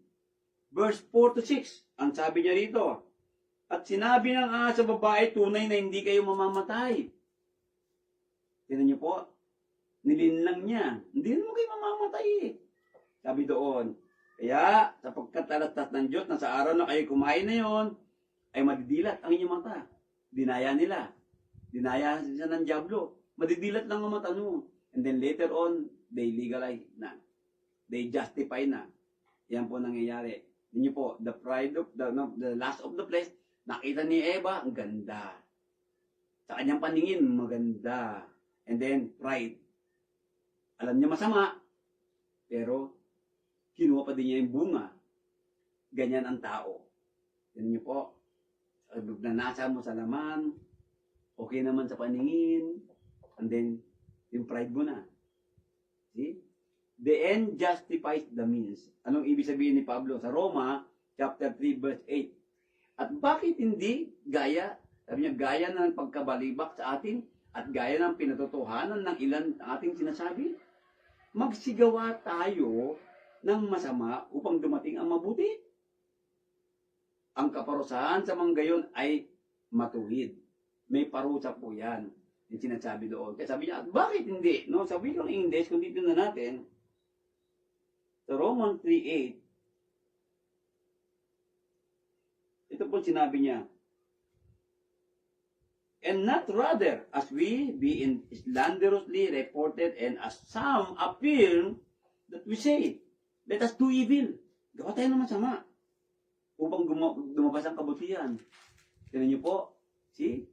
verse 4 to 6. Ang sabi niya rito, at sinabi ng sa babae, tunay na hindi kayo mamamatay. Tignan niyo po, nilinlang niya. Hindi naman kayo mamamatay eh. Sabi doon, kaya sapagkat alatas ng Diyos na sa araw na kayo kumain na yon, ay madidilat ang inyong mata. Dinaya nila. Dinaya siya ng Diablo. Madidilat lang ang mata mo. And then later on, they legalize na. They justify na. Yan po nangyayari. Yun po, the pride of, the lust of the flesh, nakita ni Eva, ang ganda. Sa kanyang paningin, maganda. And then, pride. Alam niya masama, pero kinuha pa din niya yung bunga. Ganyan ang tao. Yan niyo po. Nanasa mo sa laman, okay naman sa paningin, and then, yung pride mo na. See? The end justifies the means. Anong ibig sabihin ni Pablo? Sa Roma, chapter 3, verse 8. At bakit hindi gaya, sabi niya, gaya ng pagkabalibak sa atin, at gaya ng pinatotohanan ng ilan ating sinasabi? Magsigawa tayo ng masama upang dumating ang mabuti. Ang kaparusahan sa mga gayon ay matuwid. May parusa po yan. Yung sinasabi doon. Kaya sabi niya, bakit hindi? No? Sabi ko ng English, kung dito na natin, sa Romans 3:8, ito po sinabi niya, and not rather as we be slanderously reported and as some affirm that we say, let us do evil. Gawa tayo ng masama upang lumabas ang kabutihan. Tignan niyo po, see?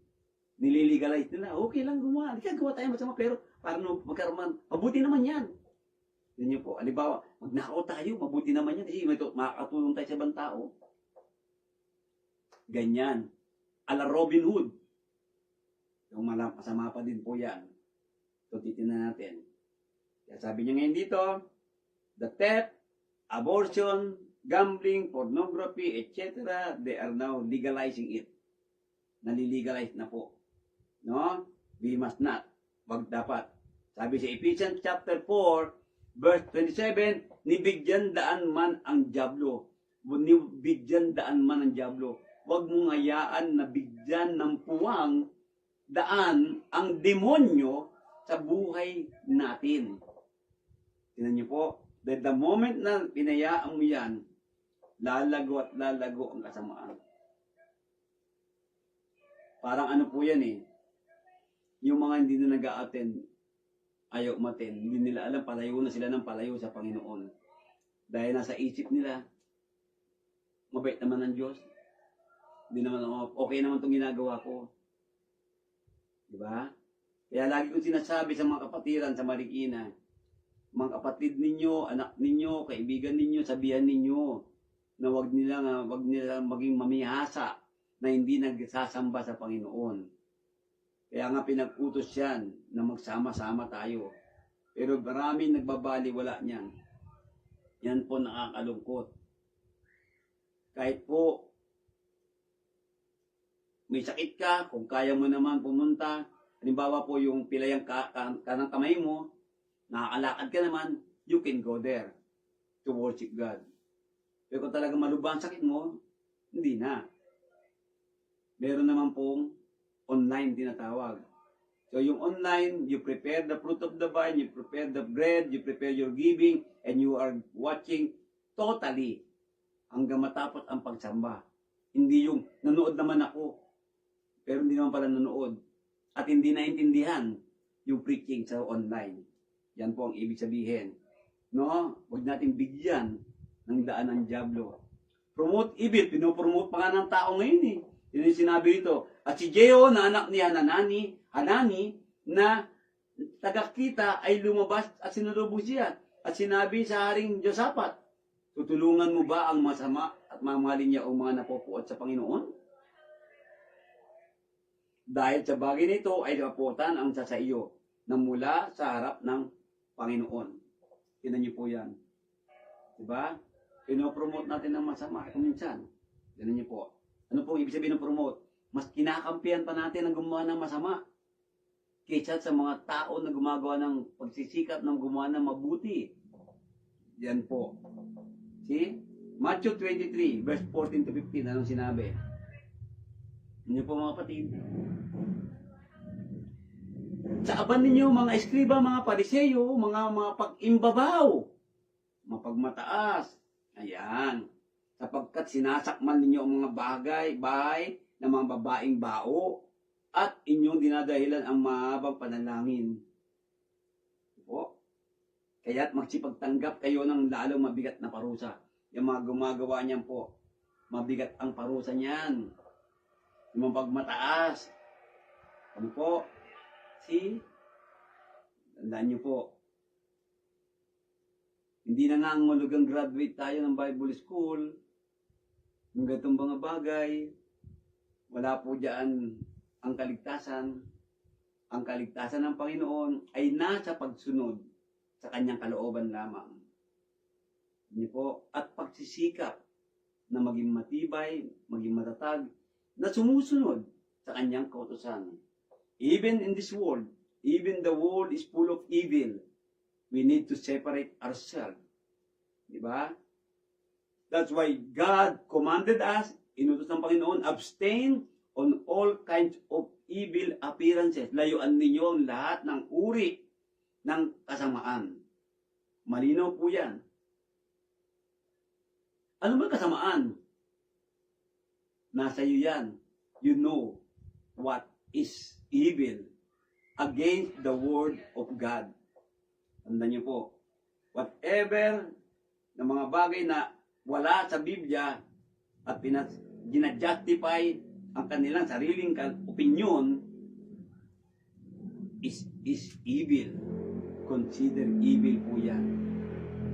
Nililegalize nila. Okay lang gumawa. Hindi ka gawa tayo masama, pero parang magkaroon, mabuti naman yan. Tignan niyo po, halimbawa, magnakaw tayo, mabuti naman yan kasi makakatulong tayo sa ibang tao. Ganyan. Ala Robin Hood. Yung masama pa din po yan. So, titignan natin. Kaya sabi niya ngayon dito, the theft, abortion, gambling, pornography, etc., they are now legalizing it. Nalilegalize na po. No? We must not. Wag dapat. Sabi sa Ephesians chapter 4, verse 27, nibigyan daan man ang Diablo. Nibigyan daan man ang Diablo. Wag mong hayaan na bigyan ng puwang daan ang demonyo sa buhay natin. Tingnan niyo po, that the moment na pinayaan mo yan, lalago at lalago ang kasamaan. Parang ano po yan eh, yung mga hindi na nag-a-attend, ayaw umattend, hindi nila alam, palayo na sila ng palayo sa Panginoon. Dahil nasa isip nila, mabait naman ang Diyos, hindi naman, okay naman itong ginagawa ko. Diba? Kaya lagi kong sinasabi sa mga kapatiran sa Marikina, mga kapatid ninyo, anak ninyo, kaibigan ninyo, sabihan ninyo na wag nila maging mamihasa na hindi nagsasamba sa Panginoon. Kaya nga pinag-utos yan na magsama-sama tayo. Pero maraming nagbabaliwala niyan. Yan po nakakalungkot. Kahit po may sakit ka, kung kaya mo naman pumunta, halimbawa po yung pilayang kanang kamay mo, nakakalakad ka naman, you can go there to worship God. Pero kung talaga malubha ang sakit mo, hindi na. Meron naman pong online tinatawag. So yung online, you prepare the fruit of the vine, you prepare the bread, you prepare your giving, and you are watching totally hanggang matapos ang pagsamba. Hindi yung nanood naman ako, pero hindi naman pala nanood. At hindi naintindihan yung preaching sa online. Yan po ang ibig sabihin. No? Huwag natin bigyan ng daan ng Diablo. Promote evil. Pinopromote pa nga ng tao ngayon eh. Yun yung sinabi rito. At si Jeho na anak ni Hanani na tagakita ay lumabas at sinulubog siya. At sinabi sa Haring Josaphat, tutulungan mo ba ang masama at mamahalin niya ang mga napupuot sa Panginoon? Dahil sa bagay nito ay kaputan ang sa iyo na mula sa harap ng Panginoon. Tingnan niyo po yan. Diba? Pinopromote natin ng masama kung minsan. Tingnan niyo po. Ano po ibig sabihin ng promote? Mas kinakampihan pa natin ang gumawa ng masama kaysa sa mga tao na gumagawa ng pagsisikap ng gumawa ng mabuti. Yan po. See? Matthew 23, verse 14 to 15, anong sinabi? Ano po mga kapatid? Sa aban ninyo, mga eskriba, mga pariseyo, mga pag-imbabaw, mapagmataas. Ayan. Sapagkat sinasakmal ninyo ang mga bahay ng mga babaeng bao at inyong dinadahilan ang mahabang panalangin. Po. Kaya't magsipagtanggap kayo ng lalong mabigat na parusa. Yung mga gumagawa niyan po, mabigat ang parusa niyan. Yung mga pagmataas. Ano po? See? Tandaan niyo po. Hindi na nga ang malugang graduate tayo ng Bible School. Yung gatong mga bagay. Wala po dyan ang kaligtasan. Ang kaligtasan ng Panginoon ay nasa pagsunod sa kanyang kalooban lamang. Niyo po, at pagsisikap na maging matibay, maging matatag, na sumusunod sa kanyang kautusan. Even in this world, even the world is full of evil, we need to separate ourselves. Diba? That's why God commanded us, inutos ng Panginoon, abstain on all kinds of evil appearances. Layuan ninyo ang lahat ng uri ng kasamaan. Malinaw po yan. Ano ba kasamaan? Nasa iyo yan. You know what is evil against the word of God. Tandaan niyo po, whatever na mga bagay na wala sa Biblia at ginajustify ang kanilang sariling opinion is evil. Consider evil po yan.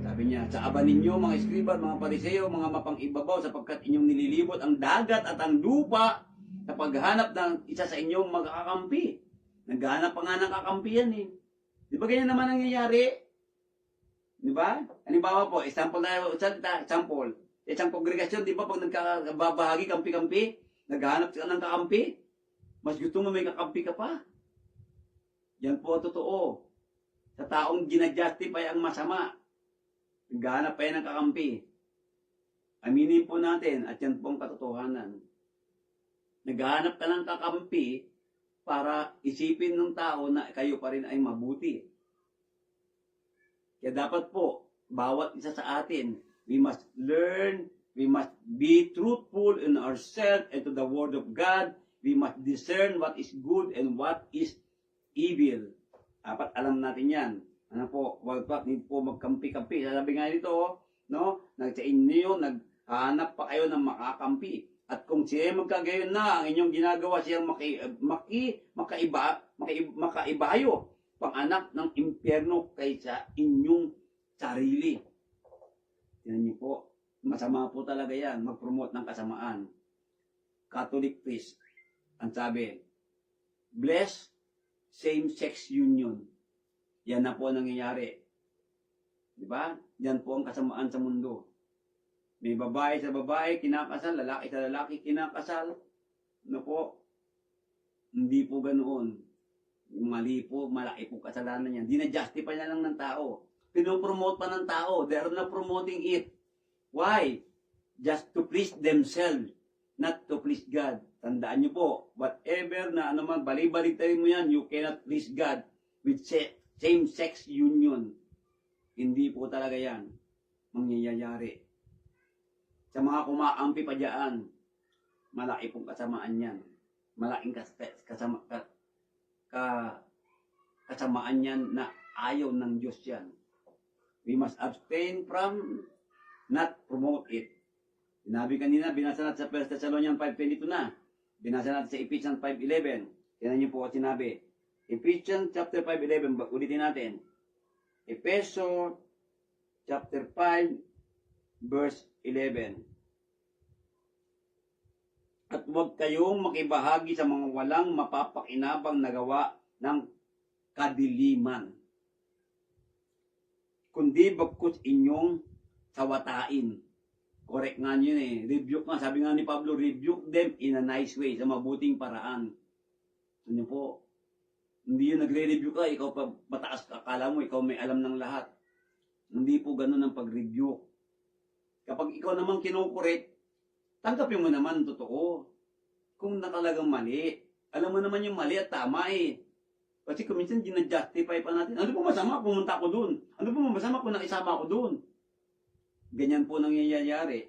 Sabi niya, sa aba ninyo, mga eskriba, mga pariseyo, mga mapang-ibabaw, sapagkat inyong nililibot ang dagat at ang lupa sa paghanap ng isa sa inyong magkakampi. Naghahanap pa nga ng kakampi yan eh. Di ba ganyan naman nangyayari? Di ba? Halimbawa po, example tayo, example. Isang kongregasyon, di ba pag nagkababahagi, kampi-kampi, naghahanap ka ng kakampi, mas gusto mo may kakampi ka pa. Yan po totoo. Sa taong ginajustify ang masama, naghahanap pa yan ng kakampi. Aminin po natin at yan po ang katotohanan. Naghahanap ka ng kakampi para isipin ng tao na kayo pa rin ay mabuti. Kaya dapat po, bawat isa sa atin, we must learn, we must be truthful in ourselves and to the Word of God. We must discern what is good and what is evil. Dapat alam natin yan. Ano po, wag pa, hindi po magkampi-kampi. Sabi nga dito, no, sa inyo, naghahanap pa kayo ng makakampi. At kung siya magkagayon na, ang inyong ginagawa siyang makaibayo, pang anak ng impyerno kaysa inyong sarili. Yan niyo po, masama po talaga yan, mag-promote ng kasamaan. Catholic priest, ang sabi, bless same-sex union. Yan na po ang nangyayari. Diba? Yan po ang kasamaan sa mundo. May babae sa babae, kinakasal, lalaki sa lalaki, kinakasal. Ano po? Hindi po ganoon. Mali po, malaki po kasalanan yan. Dina-justify na lang ng tao. Pinopromote pa ng tao. They are not promoting it. Why? Just to please themselves, not to please God. Tandaan nyo po, whatever na ano man, bali-balitay mo yan, you cannot please God with same-sex union. Hindi po talaga yan mangyayari. Sa mga kumaampi pa dyan, malaki pong kasamaan yan. Malaking kasamaan yan na ayaw ng Diyos yan. We must abstain from, not promote it. Sinabi kanina, binasa natin sa 1 Thessalonians 5:22 na. Binasa natin sa Ephesians 5:11. Tingnan niyo po sinabi. Ephesians chapter 5:11, ulitin natin. Ephesians chapter 5 verse 11. At huwag kayong makibahagi sa mga walang mapapakinabang na gawa ng kadiliman. kundi bagkus inyong sawatain. Correct nga yun eh. Rebuke nga. Sabi nga ni Pablo, rebuke them in a nice way, sa mabuting paraan. Ano po? Hindi yun nagre-review ka, ikaw pa mataas ka, akala mo, ikaw may alam ng lahat. Hindi po ganun ang pag-review. Kapag ikaw naman kinukorek, tanggapin mo naman ang totoo. Kung nakalagang mali, alam mo naman yung mali at tama eh. Kasi kung minsan ginajustify pa natin, ano po masama pumunta ako doon? Ano po masama kung nakisama ako doon? Ganyan po nangyayari.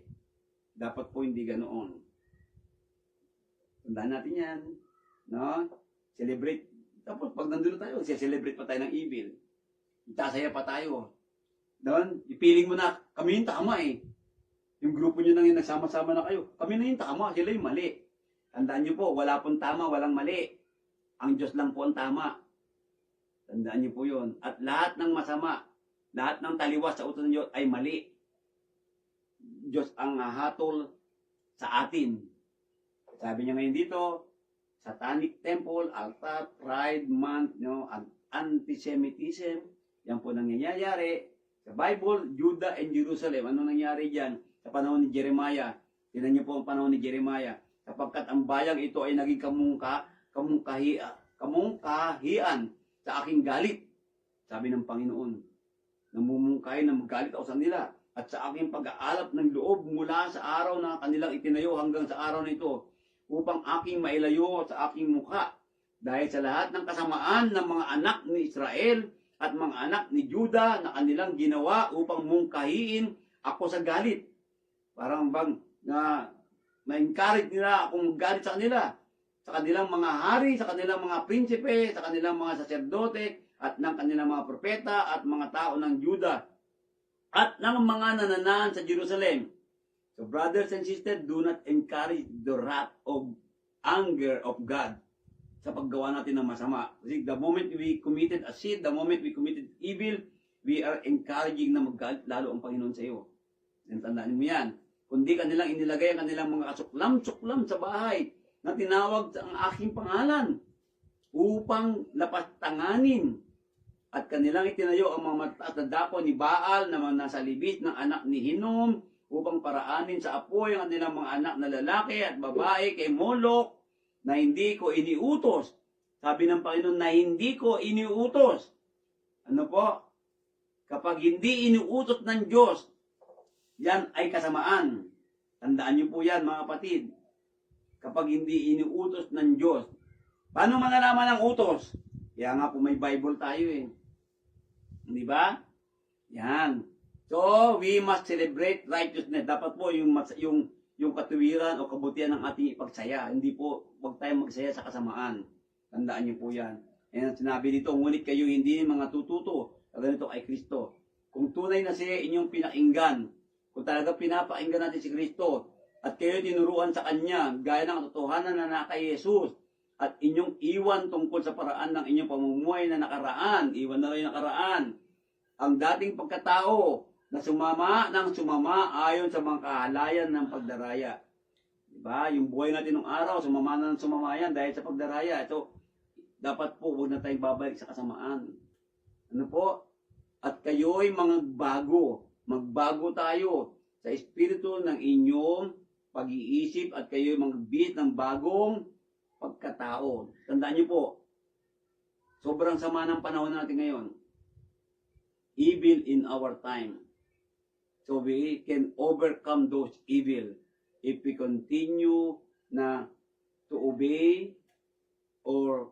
Dapat po hindi ganoon. Tandaan natin yan. No? Celebrate. Tapos pag nandun tayo, celebrate pa tayo ng evil. Itasaya pa tayo. Doon, ipiling mo na, kami yung tama eh. Yung grupo nyo nang yung nagsama-sama na kayo, kami na yung tama, sila yung mali. Tandaan nyo po, wala pong tama, walang mali. Ang Diyos lang po ang tama. Tandaan nyo po yun. At lahat ng masama, lahat ng taliwas sa utos ng Diyos ay mali. Diyos ang hatol sa atin. Sabi niya ngayon dito, Satanic Temple, altar, pride month, antisemitism, yan po nangyayari. Sa Bible, Judah and Jerusalem, ano nangyari dyan? Sa panahon ni Jeremiah, tinan niyo po ang panahon ni Jeremiah, sapagkat ang bayang ito ay naging kamungkahian sa aking galit. Sabi ng Panginoon, namumungkahi na magalit ako sa nila at sa aking pag-aalap ng loob mula sa araw na kanilang itinayo hanggang sa araw na ito upang aking mailayo sa aking mukha dahil sa lahat ng kasamaan ng mga anak ni Israel at mga anak ni Juda na kanilang ginawa upang mungkahiin ako sa galit. Parang bang na-encourage nila akong magalit sa kanila, sa kanilang mga hari, sa kanilang mga prinsipe, sa kanilang mga saserdote, at ng kanilang mga propeta, at mga tao ng Juda, at ng mga nananahan sa Jerusalem. So brothers and sisters, do not encourage the wrath of anger of God sa paggawa natin ng masama. Kasi the moment we committed a sin, the moment we committed evil, we are encouraging na magalit lalo ang Panginoon sa iyo. Tandaan mo yan. Kundi kanilang inilagay ang kanilang mga kasuklam-suklam sa bahay na tinawag ang aking pangalan upang lapastanganin. At kanilang itinayo ang mga mataas na dako ni Baal na mga nasa libis ng anak ni Hinnom upang paraanin sa apoy ang kanilang mga anak na lalaki at babae kay Molok na hindi ko iniutos. Sabi ng Panginoon na hindi ko iniutos. Ano po? Kapag hindi iniutos ng Diyos, yan ay kasamaan. Tandaan niyo po yan mga kapatid. Kapag hindi iniutos ng Diyos. Paano malalaman ang utos? Kaya nga po may Bible tayo eh. Di ba? Yan. So, we must celebrate righteousness. Dapat po yung katuwiran o kabutihan ng ating ipagsaya. Hindi po, huwag tayong magsaya sa kasamaan. Tandaan niyo po yan. Yan ang sinabi dito, ngunit kayo hindi mga tututo. Ganito kay Kristo. Kung tunay na siya inyong pinakinggan, kung talaga pinapakinggan natin si Kristo, at kayo tinuruan sa Kanya, gaya ng katotohanan na kay Jesus, at inyong iwan tungkol sa paraan ng inyong pamumuhay na nakaraan, iwan na rin nakaraan, ang dating pagkatao na sumama ayon sa mga kahalayan ng pagdaraya. Diba? Yung buhay natin nung araw, sumama na ng sumama yan dahil sa pagdaraya. Ito, dapat po huwag na tayong babalik sa kasamaan. Ano po? At kayo'y magbago tayo sa espiritu ng inyong pag-iisip at kayo'y magbit ng bagong pagkatao. Tandaan niyo po, sobrang sama ng panahon natin ngayon. Evil in our time. So we can overcome those evil if we continue na to obey or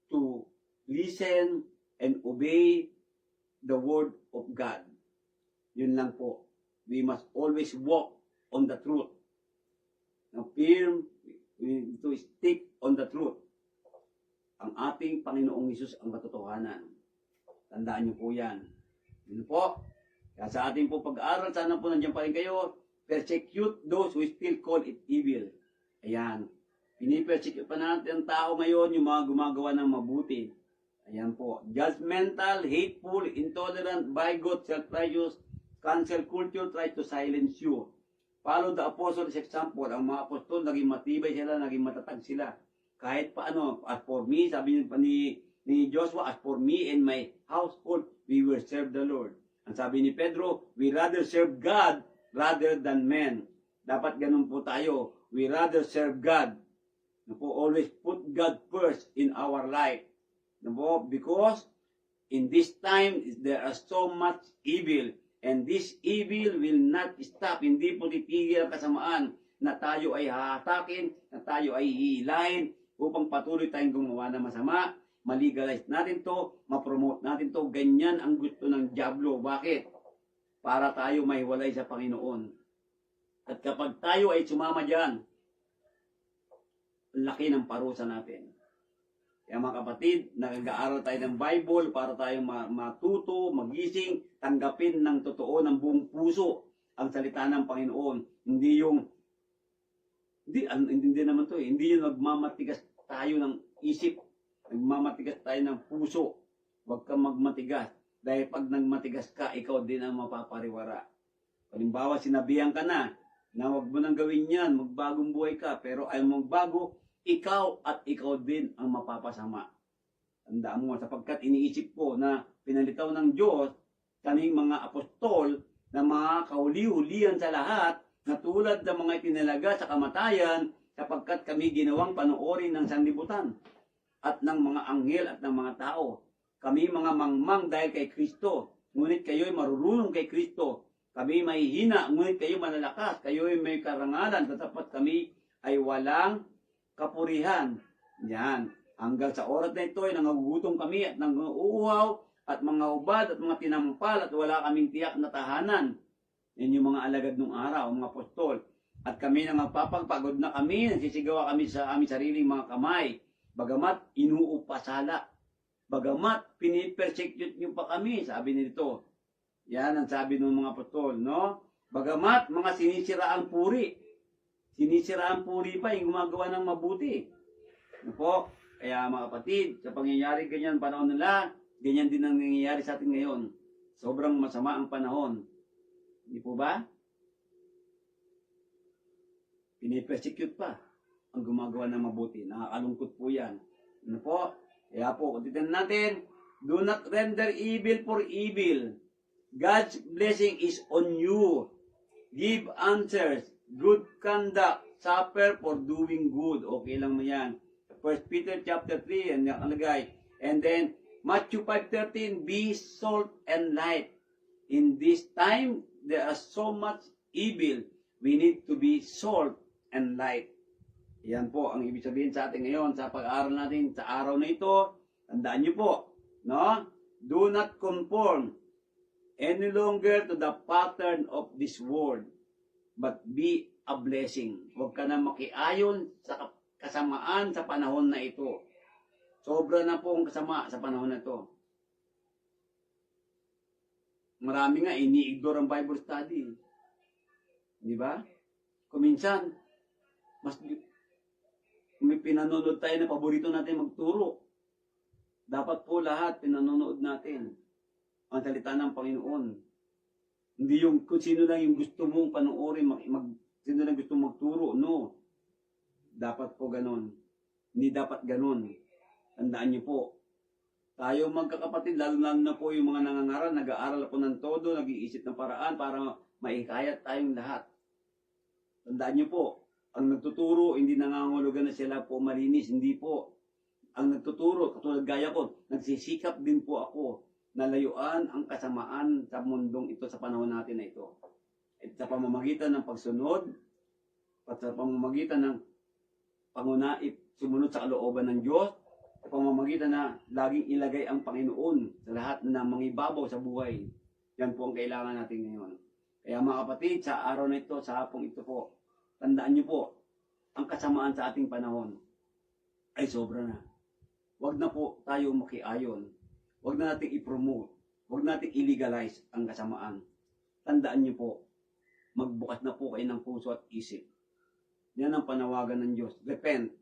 to listen and obey the word of God. Yun lang po. We must always walk on the truth. Now, firm, we need to stick on the truth. Ang ating Panginoong Hesus ang katotohanan. Tandaan niyo po yan. Yun po. Kaya sa ating po pag-aaral, sana po nandiyan pa rin kayo, persecute those who still call it evil. Ayan. Pinipersecute pa natin ang tao ngayon, yung mga gumagawa ng mabuti. Ayan po. Judgmental, hateful, intolerant, bigot, self-righteous, cancel culture tries to silence you. Follow the apostles' example. Ang mga apostol, naging matibay sila, naging matatag sila. Kahit paano, as for me, sabi pa ni Joshua, as for me and my household, we will serve the Lord. Ang sabi ni Pedro, we rather serve God rather than men. Dapat ganun po tayo. We rather serve God. Ano po, always put God first in our life. Ano po, because in this time, there are so much evil. And this evil will not stop. Hindi po titigil ang kasamaan na tayo ay hahatakin, na tayo ay hihilahin upang patuloy tayong gumawa ng masama. Malegalize natin to, mapromote natin to. Ganyan ang gusto ng Diablo. Bakit? Para tayo mahiwalay sa Panginoon. At kapag tayo ay sumama dyan, laki ng parusa natin. Kaya mga kapatid, nag-aaral tayo ng Bible para tayo matuto, magising, tanggapin ng totoo, ng buong puso ang salita ng Panginoon. Hindi naman to eh. Hindi yung nagmamatigas tayo ng isip. Nagmamatigas tayo ng puso. Huwag kang magmatigas. Dahil pag nagmatigas ka, ikaw din ang mapapariwara. Halimbawa, sinabihan ka na huwag mo nang gawin yan, magbagong buhay ka. Pero ayaw mong bago, ikaw at ikaw din ang mapapasama. Tandaan mo, sapagkat iniisip ko na pinalitaw ng Diyos kaming mga apostol na mga kahuli-hulihan sa lahat na tulad ng mga itinalaga sa kamatayan sapagkat kami ginawang panoorin ng sanlibutan at ng mga anghel at ng mga tao. Kami mga mangmang dahil kay Kristo, ngunit kayo'y marurunong kay Kristo. Kami mahihina, ngunit kayo malalakas. Kayo'y may karangalan, tatapat kami ay walang kapurihan. Yan. Hanggang sa oras na ito ay nangagugutom kami at nanguuhaw at mga ubad at mga tinampal at wala kaming tiyak na tahanan. Yan yung mga alagad ng araw, mga apostol. At kami na magpapagpagod na kami, nagsisigawa kami sa aming sariling mga kamay. Bagamat inuupasala. Bagamat pinipersecute niyo pa kami, sabi nito. Yan ang sabi ng mga apostol, no? Bagamat mga sinisiraang puri. Sinisiraang puri pa yung gumagawa ng mabuti. Ano po? Kaya mga kapatid, sa pangyayari ganyan panahon nila, ganyan din ang nangyayari sa atin ngayon. Sobrang masama ang panahon. Hindi po ba? Pinipersecute pa ang gumagawa ng mabuti. Nakakalungkot po yan. Ano po? Kaya po, kung titignan natin, do not render evil for evil. God's blessing is on you. Give answers, good conduct, suffer for doing good. Okay lang mo yan. 1 Peter chapter 3, and nakalagay. And then, Matthew 5:13, be salt and light. In this time, there is so much evil. We need to be salt and light. Yan po ang ibig sabihin sa atin ngayon sa pag-aaral natin sa araw na ito. Tandaan niyo po, no? Do not conform any longer to the pattern of this world, but be a blessing. Huwag ka na makiayon sa kasamaan sa panahon na ito. Sobra na po ang kasama sa panahon na ito. Marami nga ini-ignore ang Bible study. Di ba? Kuminsan, mas may pinanonood tayo na paborito natin magturo. Dapat po lahat pinanonood natin ang salita ng Panginoon. Hindi yung kung sino lang yung gusto mong panoorin, sino lang gusto mong magturo. No. Dapat po ganon. Hindi dapat ganon. Tandaan niyo po. Tayo magkakapatid, lalo na po yung mga nangangaral, nag-aaral po ng todo, nag-iisip ng paraan para maikayat tayong lahat. Tandaan niyo po, ang nagtuturo, hindi nangangulugan na sila po malinis. Hindi po. Ang nagtuturo, katulad gaya ko, nagsisikap din po ako na layuan ang kasamaan sa mundong ito sa panahon natin na ito. At sa pamamagitan ng pagsunod, at sa pamamagitan ng sumunod sa kalooban ng Diyos, sa pamamagitan na laging ilagay ang Panginoon sa lahat ng mangibabaw sa buhay. Yan po ang kailangan natin ngayon. Kaya mga kapatid, sa araw na ito, sa hapong ito po, tandaan niyo po, ang kasamaan sa ating panahon ay sobra na. Huwag na po tayo makiayon. Huwag na natin i-promote. Huwag natin i-legalize ang kasamaan. Tandaan niyo po, magbukas na po kayo ng puso at isip. Yan ang panawagan ng Diyos. Repent.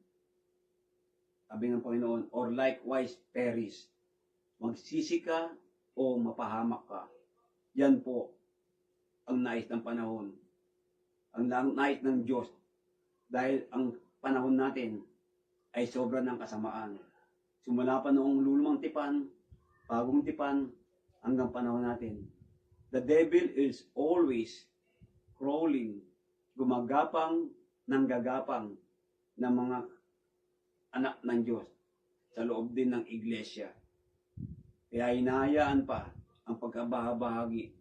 Sabi ng Panginoon, or likewise perish. Magsisi ka o mapahamak ka. Yan po ang nais ng panahon. Ang nais ng Diyos. Dahil ang panahon natin ay sobra ng kasamaan. Simula pa noong lulumang tipan, bagong tipan, hanggang panahon natin. The devil is always crawling, gumagapang, nanggagapang ng mga anak ng Diyos sa loob din ng iglesia. Kaya hinahayaan pa ang pagkabahagi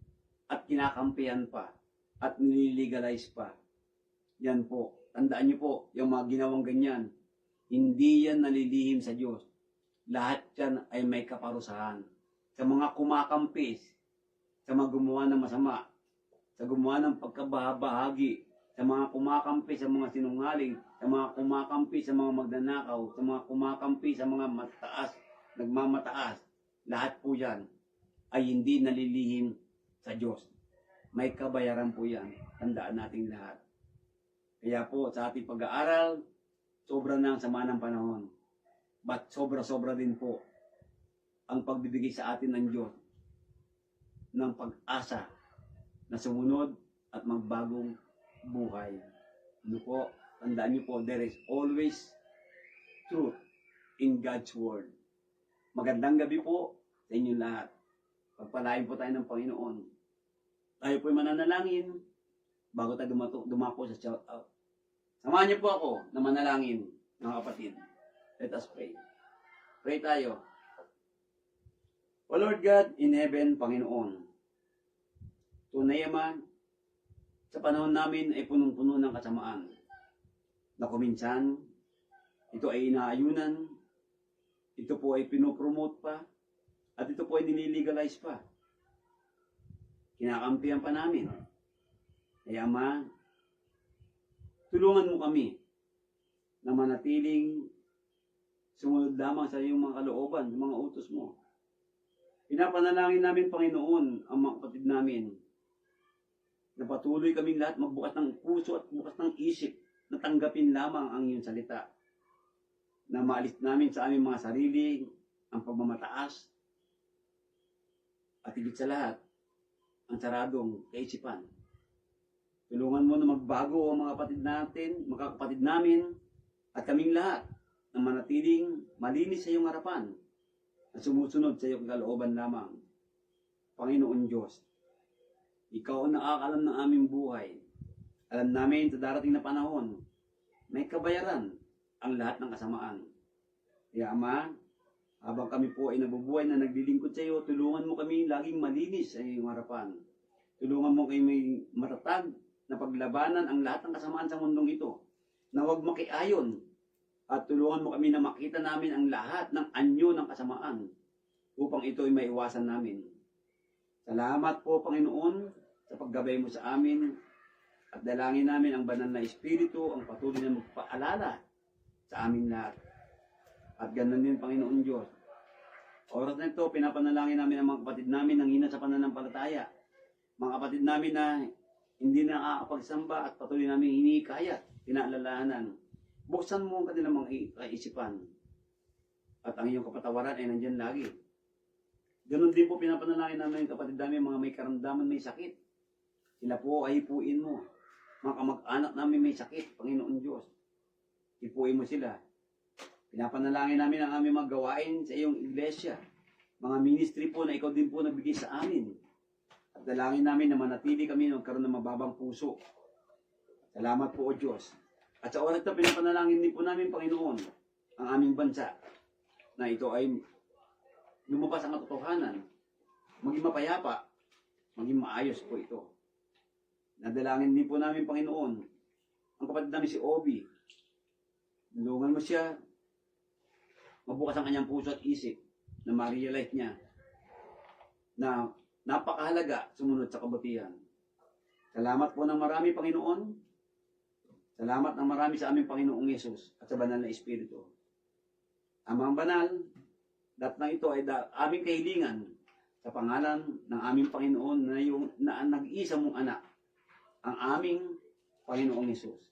at kinakampihan pa at nililegalize pa. Yan po. Tandaan niyo po, yung mga ginawang ganyan, hindi yan nalilihim sa Diyos. Lahat yan ay may kaparusahan. Sa mga kumakampis, sa mga gumawa ng masama, sa gumawa ng pagkabahagi, sa mga kumakampi sa mga sinungaling, sa mga kumakampi sa mga magnanakaw, sa mga kumakampi sa mga mataas, nagmamataas, lahat po yan ay hindi nalilihim sa Diyos. May kabayaran po yan. Tandaan natin lahat. Kaya po sa ating pag-aaral, sobra na ang sama ng panahon. But sobra-sobra din po ang pagbibigay sa atin ng Diyos ng pag-asa na sumunod at magbagong buhay. Ano po? Tandaan niyo po, there is always truth in God's Word. Magandang gabi po sa inyo lahat. Pagpalain po tayo ng Panginoon. Tayo po'y mananalangin bago tayo dumako sa shout out. Samahan niyo po ako na manalangin, mga kapatid. Let us pray. Pray tayo. O Lord God in heaven, Panginoon, tunay Ama, sa panahon namin ay punong-puno ng kasamaan na kuminsan ito ay inaayunan, ito po ay pinopromote pa, at ito po ay nililegalize pa. Kinakampihan pa namin. Kaya Ama, tulungan mo kami na manatiling sumunod lamang sa iyong mga kalooban, mga utos mo. Pinapanalangin namin, Panginoon, ang mga kapatid namin na patuloy kaming lahat magbukas ng puso at bukas ng isip na tanggapin lamang ang iyong salita. Na maalis namin sa aming mga sarili ang pagmamataas at higit sa lahat, ang saradong kaisipan. Tulungan mo na magbago ang mga kapatid natin, mga kapatid namin, at kaming lahat na manatiling malinis sa iyong harapan at sumusunod sa iyong kalooban lamang. Panginoon Diyos, Ikaw ang nakakalam ng aming buhay. Alam namin sa darating na panahon, may kabayaran ang lahat ng kasamaan. Kaya Ama, habang kami po ay nabubuhay na naglilingkod sa iyo, tulungan mo kami laging malinis sa iyong harapan. Tulungan mo kami may matatag na paglabanan ang lahat ng kasamaan sa mundong ito, na huwag makiayon, at tulungan mo kami na makita namin ang lahat ng anyo ng kasamaan upang ito ay maiwasan namin. Salamat po, Panginoon, sa paggabay mo sa amin, at dalangin namin ang banal na Espiritu ang patuloy na magpaalala sa amin lahat. At ganun din, Panginoon Diyos. Oras na ito, pinapanalangin namin ang mga kapatid namin nang hina sa pananampalataya. Mga kapatid namin na hindi nakakapagsamba at patuloy namin hinikayat, pinaalalahanan. Buksan mo ang kanilang mga kaisipan. At ang iyong kapatawaran ay nandyan lagi. Ganun din po pinapanalangin namin ang kapatid namin, mga may karamdaman, may sakit. Sila po ay hipuin mo. Mga kamag-anak namin may sakit, Panginoon Diyos. Hipuin mo sila. Pinapanalangin namin ang aming mga gawain sa iyong iglesia. Mga ministry po na ikaw din po nagbigay sa amin. At dalangin namin na manatili kami na magkaroon ng mababang puso. Salamat po, O Diyos. At sa oras na pinapanalangin din po namin, Panginoon, ang aming bansa, na ito ay lumabas ang katotohanan, maging mapayapa, maging maayos po ito. Nadalangin din po namin, Panginoon, ang kapatid namin si Obi. Tulungan mo siya, mabukas ang kanyang puso at isip, na ma-realize niya na napakahalaga sumunod sa kabutihan. Salamat po ng marami, Panginoon. Salamat ng marami sa aming Panginoong Yesus at sa banal na Espiritu. Amang banal, lahat ng ito ay aming kahilingan sa pangalan ng aming Panginoon na nag-iisa mong anak, ang aming Panginoong Yesus.